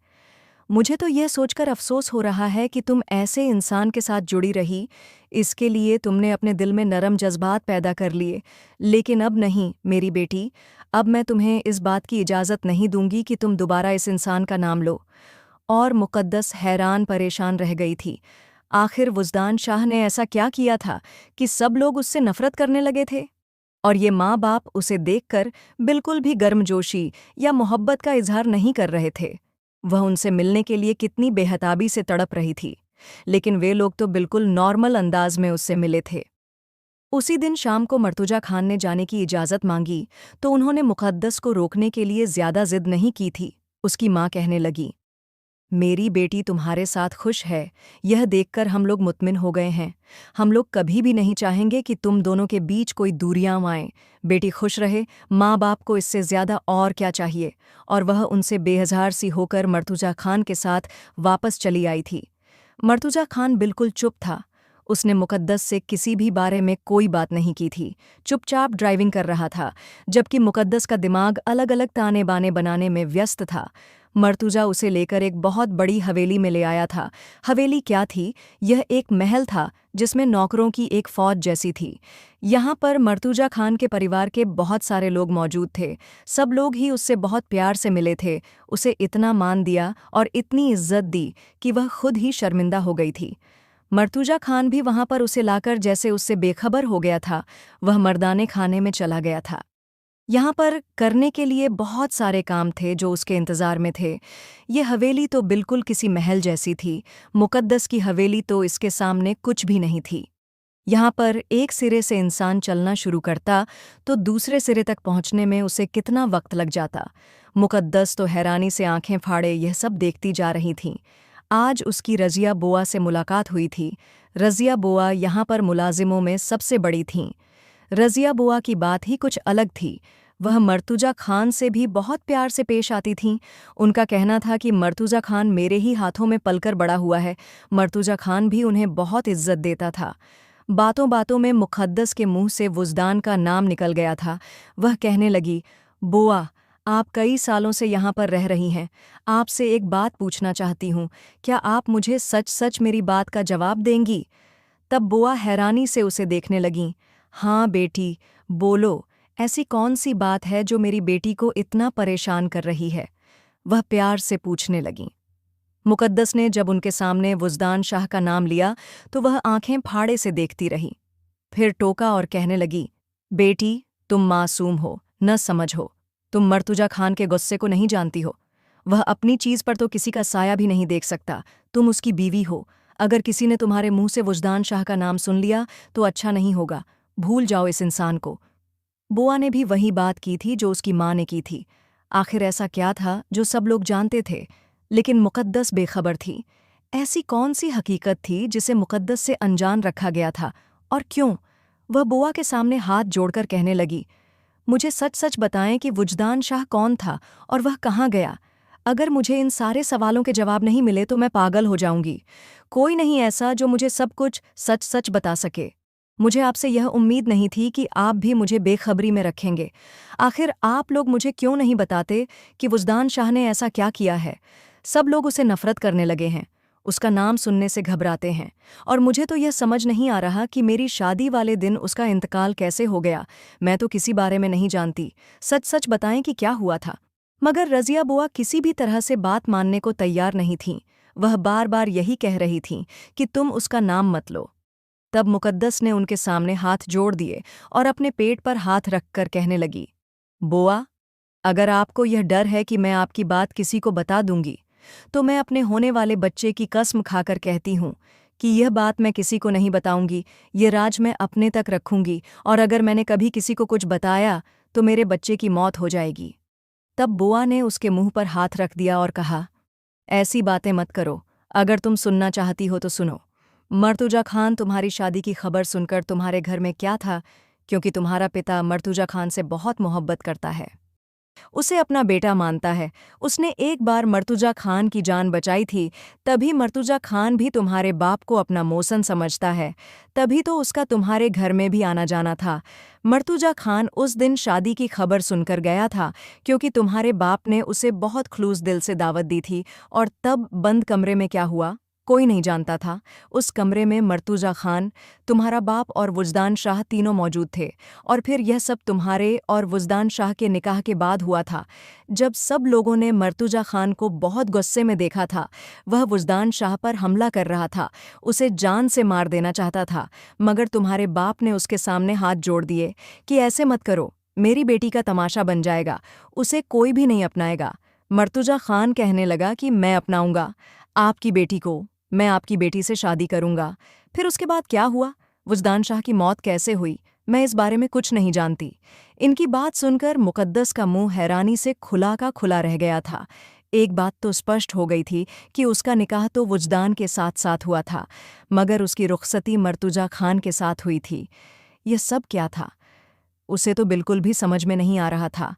मुझे तो यह सोचकर अफसोस हो रहा है कि तुम ऐसे इंसान के साथ जुड़ी रही। इसके लिए तुमने अपने दिल में नरम जज्बात पैदा कर लिए। लेकिन अब नहीं मेरी बेटी, अब मैं तुम्हें इस बात की इजाज़त नहीं दूंगी कि तुम दोबारा इस इंसान का नाम लो। और मुक़द्दस हैरान परेशान रह गई थी। आखिर वुजदान शाह ने ऐसा क्या किया था कि सब लोग उससे नफ़रत करने लगे थे? और ये माँ बाप उसे देखकर बिल्कुल भी गर्मजोशी या मोहब्बत का इजहार नहीं कर रहे थे। वह उनसे मिलने के लिए कितनी बेहताबी से तड़प रही थी, लेकिन वे लोग तो बिल्कुल नॉर्मल अंदाज में उससे मिले थे। उसी दिन शाम को मर्तुजा खान ने जाने की इजाज़त मांगी तो उन्होंने मुक़द्दस को रोकने के लिए ज़्यादा जिद नहीं की थी। उसकी माँ कहने लगी, मेरी बेटी तुम्हारे साथ खुश है, यह देखकर हम लोग मुत्मिन हो गए हैं। हम लोग कभी भी नहीं चाहेंगे कि तुम दोनों के बीच कोई दूरियां आएं। बेटी खुश रहे, माँ बाप को इससे ज़्यादा और क्या चाहिए। और वह उनसे बेहजार सी होकर मर्तुजा खान के साथ वापस चली आई थी। मर्तुजा खान बिल्कुल चुप था। उसने मुक़द्दस से किसी भी बारे में कोई बात नहीं की थी, चुपचाप ड्राइविंग कर रहा था, जबकि मुक़द्दस का दिमाग अलग अलग ताने बाने बनाने में व्यस्त था। मर्तुजा उसे लेकर एक बहुत बड़ी हवेली में ले आया था। हवेली क्या थी? यह एक महल था जिसमें नौकरों की एक फौज जैसी थी। यहाँ पर मर्तुजा खान के परिवार के बहुत सारे लोग मौजूद थे। सब लोग ही उससे बहुत प्यार से मिले थे, उसे इतना मान दिया और इतनी इज्जत दी कि वह खुद ही शर्मिंदा हो गई थी। मर्तुजा खान भी वहाँ पर उसे लाकर जैसे उससे बेखबर हो गया था। वह मर्दाने खाने में चला गया था। यहाँ पर करने के लिए बहुत सारे काम थे जो उसके इंतज़ार में थे। ये हवेली तो बिल्कुल किसी महल जैसी थी। मुक़द्दस की हवेली तो इसके सामने कुछ भी नहीं थी। यहाँ पर एक सिरे से इंसान चलना शुरू करता तो दूसरे सिरे तक पहुँचने में उसे कितना वक्त लग जाता। मुक़द्दस तो हैरानी से आंखें फाड़े यह सब देखती जा रही थीं। आज उसकी रज़िया बुआ से मुलाकात हुई थी। रज़िया बुआ यहाँ पर मुलाजिमों में सबसे बड़ी थीं। रज़िया बुआ की बात ही कुछ अलग थी। वह मर्तुजा खान से भी बहुत प्यार से पेश आती थीं। उनका कहना था कि मर्तुजा खान मेरे ही हाथों में पलकर बड़ा हुआ है। मर्तुजा खान भी उन्हें बहुत इज्जत देता था। बातों बातों में मुक़द्दस के मुंह से वुजदान का नाम निकल गया था। वह कहने लगी, बुआ, आप कई सालों से यहाँ पर रह रही हैं। आपसे एक बात पूछना चाहती हूँ, क्या आप मुझे सच सच मेरी बात का जवाब देंगी? तब बुआ हैरानी से उसे देखने लगीं। हाँ बेटी, बोलो, ऐसी कौन सी बात है जो मेरी बेटी को इतना परेशान कर रही है? वह प्यार से पूछने लगीं। मुक़द्दस ने जब उनके सामने वुजदान शाह का नाम लिया तो वह आंखें फाड़े से देखती रही। फिर टोका और कहने लगी, बेटी, तुम मासूम हो, न समझ हो। तुम मर्तुजा खान के गुस्से को नहीं जानती हो। वह अपनी चीज़ पर तो किसी का साया भी नहीं देख सकता। तुम उसकी बीवी हो। अगर किसी ने तुम्हारे मुंह से वुजदान शाह का नाम सुन लिया तो अच्छा नहीं होगा। भूल जाओ इस इंसान को। बुआ ने भी वही बात की थी जो उसकी माँ ने की थी। आखिर ऐसा क्या था जो सब लोग जानते थे, लेकिन मुक़द्दस बेखबर थी? ऐसी कौन सी हकीकत थी जिसे मुक़द्दस से अनजान रखा गया था, और क्यों? वह बुआ के सामने हाथ जोड़कर कहने लगी, मुझे सच सच बताएं कि वुजदान शाह कौन था और वह कहाँ गया। अगर मुझे इन सारे सवालों के जवाब नहीं मिले तो मैं पागल हो जाऊंगी। कोई नहीं ऐसा जो मुझे सब कुछ सच सच बता सके। मुझे आपसे यह उम्मीद नहीं थी कि आप भी मुझे बेखबरी में रखेंगे। आखिर आप लोग मुझे क्यों नहीं बताते कि वुजदान शाह ने ऐसा क्या किया है? सब लोग उसे नफरत करने लगे हैं, उसका नाम सुनने से घबराते हैं, और मुझे तो यह समझ नहीं आ रहा कि मेरी शादी वाले दिन उसका इंतकाल कैसे हो गया। मैं तो किसी बारे में नहीं जानती। सच सच बताएं कि क्या हुआ था। मगर रज़िया बुआ किसी भी तरह से बात मानने को तैयार नहीं थीं। वह बार बार यही कह रही थीं कि तुम उसका नाम मत लो। तब मुक़द्दस ने उनके सामने हाथ जोड़ दिए और अपने पेट पर हाथ रखकर कहने लगी, बुआ, अगर आपको यह डर है कि मैं आपकी बात किसी को बता दूंगी, तो मैं अपने होने वाले बच्चे की कसम खाकर कहती हूँ कि यह बात मैं किसी को नहीं बताऊंगी। ये राज मैं अपने तक रखूंगी, और अगर मैंने कभी किसी को कुछ बताया तो मेरे बच्चे की मौत हो जाएगी। तब बुआ ने उसके मुंह पर हाथ रख दिया और कहा, ऐसी बातें मत करो। अगर तुम सुनना चाहती हो तो सुनो। मर्तुजा खान तुम्हारी शादी की खबर सुनकर तुम्हारे घर में क्या था, क्योंकि तुम्हारा पिता मर्तुजा खान से बहुत मोहब्बत करता है, उसे अपना बेटा मानता है। उसने एक बार मर्तुजा खान की जान बचाई थी, तभी मर्तुजा खान भी तुम्हारे बाप को अपना मौसन समझता है। तभी तो उसका तुम्हारे घर में भी आना जाना था। मर्तुजा खान उस दिन शादी की खबर सुनकर गया था, क्योंकि तुम्हारे बाप ने उसे बहुत खलूस दिल से दावत दी थी। और तब बंद कमरे में क्या हुआ? कोई नहीं जानता था। उस कमरे में मर्तुजा खान, तुम्हारा बाप और वुजदान शाह तीनों मौजूद थे। और फिर यह सब तुम्हारे और वुजदान शाह के निकाह के बाद हुआ था। जब सब लोगों ने मर्तुजा खान को बहुत गुस्से में देखा था, वह वुजदान शाह पर हमला कर रहा था, उसे जान से मार देना चाहता था, मगर तुम्हारे बाप ने उसके सामने हाथ जोड़ दिए कि ऐसे मत करो, मेरी बेटी का तमाशा बन जाएगा, उसे कोई भी नहीं अपनाएगा। मर्तुजा खान कहने लगा कि मैं अपनाऊंगा आपकी बेटी को, मैं आपकी बेटी से शादी करूंगा। फिर उसके बाद क्या हुआ, वुजदान शाह की मौत कैसे हुई, मैं इस बारे में कुछ नहीं जानती। इनकी बात सुनकर मुकद्दस का मुंह हैरानी से खुला का खुला रह गया था। एक बात तो स्पष्ट हो गई थी कि उसका निकाह तो वुजदान के साथ साथ हुआ था, मगर उसकी रुखसती मर्तुजा खान के साथ हुई थी। यह सब क्या था, उसे तो बिल्कुल भी समझ में नहीं आ रहा था।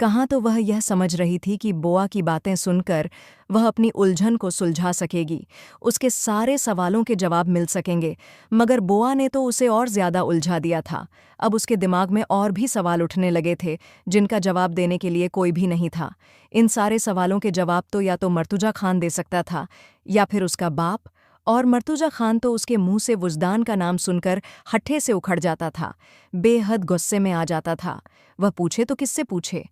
कहाँ तो वह यह समझ रही थी कि बोआ की बातें सुनकर वह अपनी उलझन को सुलझा सकेगी, उसके सारे सवालों के जवाब मिल सकेंगे, मगर बोआ ने तो उसे और ज्यादा उलझा दिया था। अब उसके दिमाग में और भी सवाल उठने लगे थे जिनका जवाब देने के लिए कोई भी नहीं था। इन सारे सवालों के जवाब तो या तो मर्तुजा खान दे सकता था या फिर उसका बाप, और मर्तुजा खान तो उसके मुंह से वुजदान का नाम सुनकर हट्ठे से उखड़ जाता था, बेहद गुस्से में आ जाता था। वह पूछे तो किससे पूछे,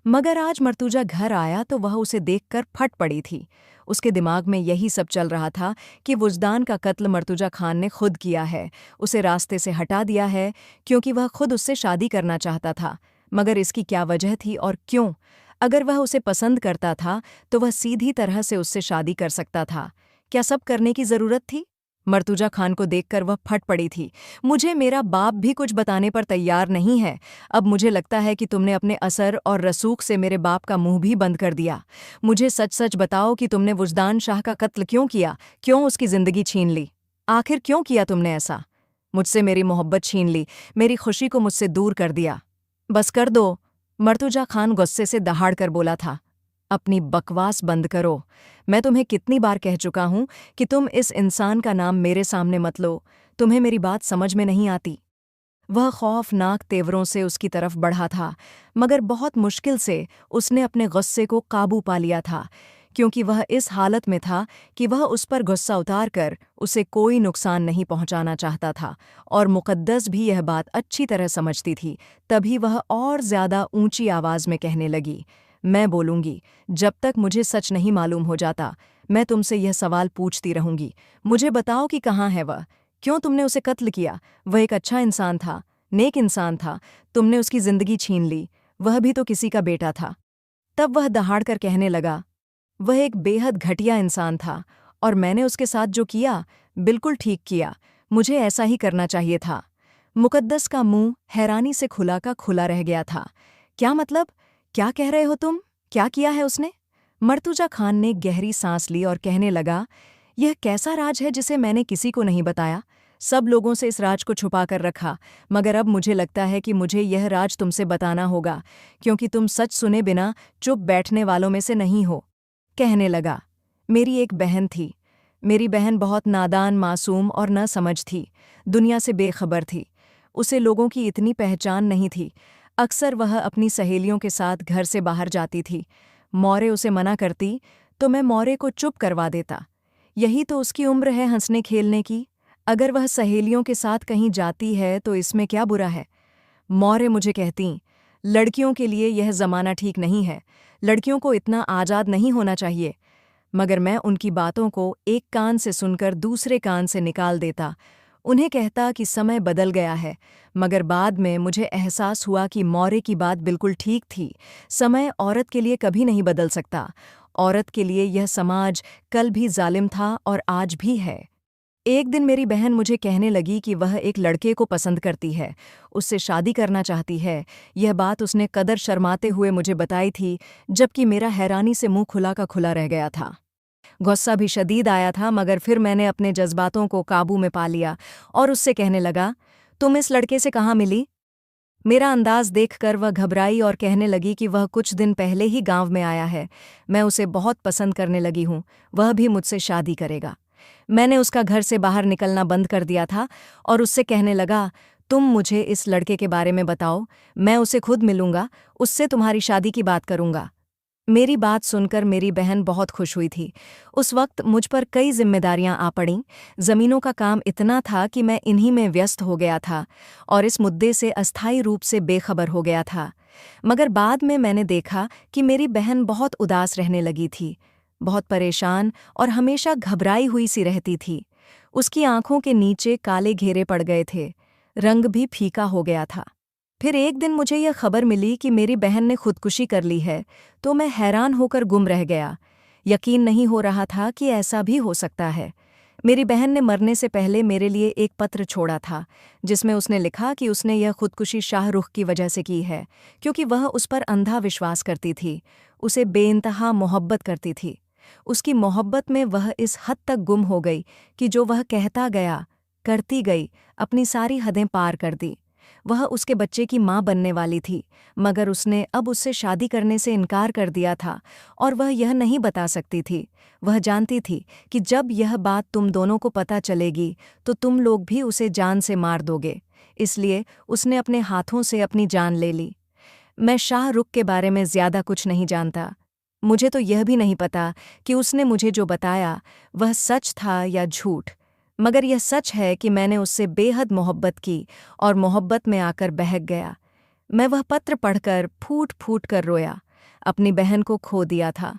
मगर आज मर्तुजा घर आया तो वह उसे देखकर फट पड़ी थी। उसके दिमाग में यही सब चल रहा था कि वुजदान का कत्ल मर्तुजा खान ने खुद किया है, उसे रास्ते से हटा दिया है क्योंकि वह खुद उससे शादी करना चाहता था। मगर इसकी क्या वजह थी और क्यों? अगर वह उसे पसंद करता था तो वह सीधी तरह से उससे शादी कर सकता था। क्या सब करने की जरूरत थी? मर्तुजा खान को देखकर वह फट पड़ी थी। मुझे मेरा बाप भी कुछ बताने पर तैयार नहीं है। अब मुझे लगता है कि तुमने अपने असर और रसूख से मेरे बाप का मुंह भी बंद कर दिया। मुझे सच सच बताओ कि तुमने वुजदान शाह का कत्ल क्यों किया, क्यों उसकी जिंदगी छीन ली? आखिर क्यों किया तुमने ऐसा? मुझसे मेरी मोहब्बत छीन ली, मेरी खुशी को मुझसे दूर कर दिया। बस कर दो, मर्तुजा खान गुस्से से दहाड़ कर बोला था। अपनी बकवास बंद करो। मैं तुम्हें कितनी बार कह चुका हूं कि तुम इस इंसान का नाम मेरे सामने मत लो। तुम्हें मेरी बात समझ में नहीं आती। वह खौफनाक तेवरों से उसकी तरफ बढ़ा था, मगर बहुत मुश्किल से उसने अपने गुस्से को काबू पा लिया था, क्योंकि वह इस हालत में था कि वह उस पर गुस्सा उतार कर उसे कोई नुकसान नहीं पहुंचाना चाहता था, और मुकद्दस भी यह बात अच्छी तरह समझती थी। तभी वह और ज्यादा ऊंची आवाज में कहने लगी, मैं बोलूंगी, जब तक मुझे सच नहीं मालूम हो जाता मैं तुमसे यह सवाल पूछती रहूंगी। मुझे बताओ कि कहाँ है वह, क्यों तुमने उसे कत्ल किया? वह एक अच्छा इंसान था, नेक इंसान था, तुमने उसकी जिंदगी छीन ली, वह भी तो किसी का बेटा था। तब वह दहाड़कर कहने लगा, वह एक बेहद घटिया इंसान था, और मैंने उसके साथ जो किया बिल्कुल ठीक किया, मुझे ऐसा ही करना चाहिए था। मुकद्दस का मुंह हैरानी से खुला का खुला रह गया था। क्या मतलब? क्या कह रहे हो तुम? क्या किया है उसने? मर्तुजा खान ने गहरी सांस ली और कहने लगा, यह कैसा राज है जिसे मैंने किसी को नहीं बताया? सब लोगों से इस राज को छुपा कर रखा, मगर अब मुझे लगता है कि मुझे यह राज तुमसे बताना होगा, क्योंकि तुम सच सुने बिना चुप बैठने वालों में से नहीं हो। कहने लगा, मेरी एक बहन थी। मेरी बहन बहुत नादान, मासूम और न समझ थी, दुनिया से बेखबर थी। उसे लोगों की इतनी पहचान नहीं थी। अक्सर वह अपनी सहेलियों के साथ घर से बाहर जाती थी। मौरे उसे मना करती तो मैं मौरे को चुप करवा देता। यही तो उसकी उम्र है हंसने खेलने की। अगर वह सहेलियों के साथ कहीं जाती है तो इसमें क्या बुरा है? मौरे मुझे कहती, लड़कियों के लिए यह ज़माना ठीक नहीं है, लड़कियों को इतना आज़ाद नहीं होना चाहिए। मगर मैं उनकी बातों को एक कान से सुनकर दूसरे कान से निकाल देता। उन्हें कहता कि समय बदल गया है, मगर बाद में मुझे एहसास हुआ कि मौरे की बात बिल्कुल ठीक थी। समय औरत के लिए कभी नहीं बदल सकता। औरत के लिए यह समाज कल भी जालिम था और आज भी है। एक दिन मेरी बहन मुझे कहने लगी कि वह एक लड़के को पसंद करती है, उससे शादी करना चाहती है। यह बात उसने कदर शर्माते हुए मुझे बताई थी, जबकि मेरा हैरानी से मुंह खुला का खुला रह गया था। गुस्सा भी शदीद आया था, मगर फिर मैंने अपने जज्बातों को काबू में पा लिया और उससे कहने लगा, तुम इस लड़के से कहाँ मिली? मेरा अंदाज देखकर वह घबराई और कहने लगी कि वह कुछ दिन पहले ही गांव में आया है। मैं उसे बहुत पसंद करने लगी हूँ, वह भी मुझसे शादी करेगा। मैंने उसका घर से बाहर निकलना बंद कर दिया था और उससे कहने लगा, तुम मुझे इस लड़के के बारे में बताओ, मैं उसे खुद मिलूंगा, उससे तुम्हारी शादी की बात करूंगा। मेरी बात सुनकर मेरी बहन बहुत खुश हुई थी। उस वक्त मुझ पर कई जिम्मेदारियां आ पड़ीं। ज़मीनों का काम इतना था कि मैं इन्हीं में व्यस्त हो गया था और इस मुद्दे से अस्थायी रूप से बेखबर हो गया था। मगर बाद में मैंने देखा कि मेरी बहन बहुत उदास रहने लगी थी, बहुत परेशान और हमेशा घबराई हुई सी रहती थी। उसकी आंखों के नीचे काले घेरे पड़ गए थे, रंग भी फीका हो गया था। फिर एक दिन मुझे यह खबर मिली कि मेरी बहन ने खुदकुशी कर ली है, तो मैं हैरान होकर गुम रह गया। यकीन नहीं हो रहा था कि ऐसा भी हो सकता है। मेरी बहन ने मरने से पहले मेरे लिए एक पत्र छोड़ा था, जिसमें उसने लिखा कि उसने यह खुदकुशी शाहरुख की वजह से की है, क्योंकि वह उस पर अंधा विश्वास करती थी, उसे बेइंतहा मोहब्बत करती थी। उसकी मोहब्बत में वह इस हद तक गुम हो गई कि जो वह कहता गया, करती गई, अपनी सारी हदें पार कर दी। वह उसके बच्चे की माँ बनने वाली थी, मगर उसने अब उससे शादी करने से इनकार कर दिया था और वह यह नहीं बता सकती थी। वह जानती थी कि जब यह बात तुम दोनों को पता चलेगी तो तुम लोग भी उसे जान से मार दोगे, इसलिए उसने अपने हाथों से अपनी जान ले ली। मैं शाहरुख के बारे में ज़्यादा कुछ नहीं जानता। मुझे तो यह भी नहीं पता कि उसने मुझे जो बताया वह सच था या झूठ, मगर यह सच है कि मैंने उससे बेहद मोहब्बत की और मोहब्बत में आकर बहक गया। मैं वह पत्र पढ़कर फूट फूट कर रोया। अपनी बहन को खो दिया था।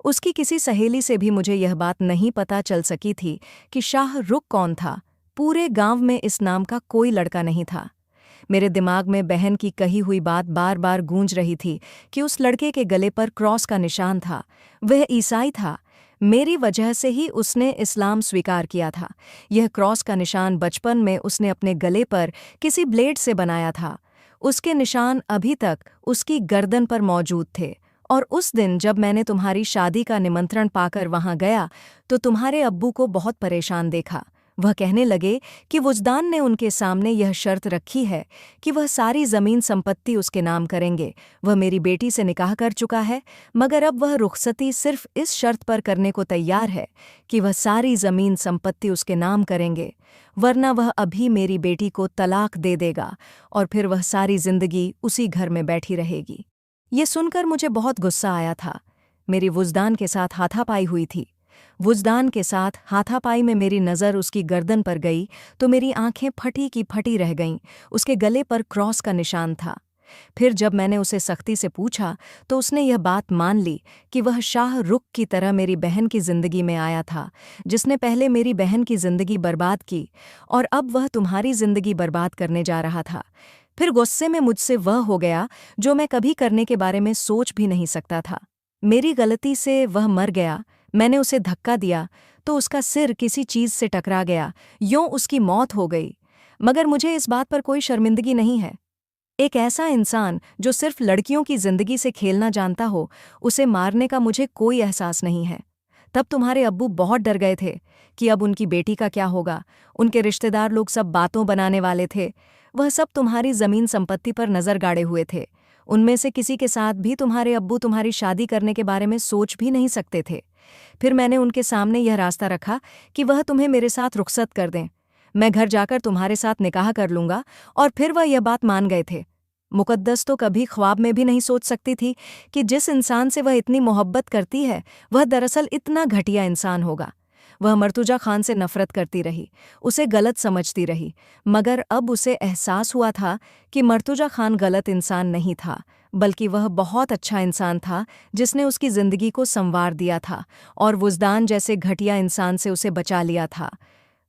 उसकी किसी सहेली से भी मुझे यह बात नहीं पता चल सकी थी कि शाहरुख कौन था। पूरे गांव में इस नाम का कोई लड़का नहीं था। मेरे दिमाग में बहन की कही हुई बात बार बार गूंज रही थी कि उस लड़के के गले पर क्रॉस का निशान था। वह ईसाई था। मेरी वजह से ही उसने इस्लाम स्वीकार किया था। यह क्रॉस का निशान बचपन में उसने अपने गले पर किसी ब्लेड से बनाया था। उसके निशान अभी तक उसकी गर्दन पर मौजूद थे। और उस दिन जब मैंने तुम्हारी शादी का निमंत्रण पाकर वहां गया तो तुम्हारे अब्बू को बहुत परेशान देखा। वह कहने लगे कि वुजदान ने उनके सामने यह शर्त रखी है कि वह सारी ज़मीन संपत्ति उसके नाम करेंगे। वह मेरी बेटी से निकाह कर चुका है, मगर अब वह रुखसती सिर्फ इस शर्त पर करने को तैयार है कि वह सारी ज़मीन संपत्ति उसके नाम करेंगे, वरना वह अभी मेरी बेटी को तलाक दे देगा और फिर वह सारी ज़िंदगी उसी घर में बैठी रहेगी। ये सुनकर मुझे बहुत गुस्सा आया था। मेरी वुजदान के साथ हाथापाई हुई थी। वुजदान के साथ हाथापाई में मेरी नज़र उसकी गर्दन पर गई तो मेरी आंखें फटी की फटी रह गईं। उसके गले पर क्रॉस का निशान था। फिर जब मैंने उसे सख्ती से पूछा तो उसने यह बात मान ली कि वह शाहरुख की तरह मेरी बहन की ज़िंदगी में आया था, जिसने पहले मेरी बहन की ज़िंदगी बर्बाद की और अब वह तुम्हारी ज़िंदगी बर्बाद करने जा रहा था। फिर गुस्से में मुझसे वह हो गया जो मैं कभी करने के बारे में सोच भी नहीं सकता था। मेरी गलती से वह मर गया। मैंने उसे धक्का दिया तो उसका सिर किसी चीज़ से टकरा गया, यूं उसकी मौत हो गई। मगर मुझे इस बात पर कोई शर्मिंदगी नहीं है। एक ऐसा इंसान जो सिर्फ लड़कियों की जिंदगी से खेलना जानता हो, उसे मारने का मुझे कोई एहसास नहीं है। तब तुम्हारे अब्बू बहुत डर गए थे कि अब उनकी बेटी का क्या होगा। उनके रिश्तेदार लोग सब बातों बनाने वाले थे। वह सब तुम्हारी जमीन संपत्ति पर नजर गाड़े हुए थे। उनमें से किसी के साथ भी तुम्हारे अब्बू तुम्हारी शादी करने के बारे में सोच भी नहीं सकते थे। फिर मैंने उनके सामने यह रास्ता रखा कि वह तुम्हें मेरे साथ रुखसत कर दें। मैं घर जाकर तुम्हारे साथ निकाह कर लूंगा, और फिर वह यह बात मान गए थे। मुकद्दस तो कभी ख्वाब में भी नहीं सोच सकती थी कि जिस इंसान से वह इतनी मोहब्बत करती है वह दरअसल इतना घटिया इंसान होगा। वह मर्तुजा खान से नफरत करती रही, उसे गलत समझती रही, मगर अब उसे एहसास हुआ था कि मर्तुजा खान गलत इंसान नहीं था, बल्कि वह बहुत अच्छा इंसान था जिसने उसकी ज़िंदगी को संवार दिया था और वुजदान जैसे घटिया इंसान से उसे बचा लिया था।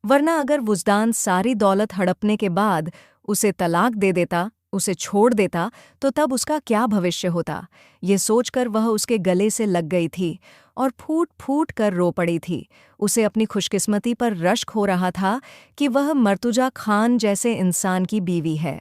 वरना अगर वुजदान सारी दौलत हड़पने के बाद उसे तलाक दे देता, उसे छोड़ देता, तो तब उसका क्या भविष्य होता। ये सोचकर वह उसके गले से लग गई थी और फूट फूट कर रो पड़ी थी। उसे अपनी खुशकिस्मती पर रश्क हो रहा था कि वह मर्तुजा खान जैसे इंसान की बीवी है।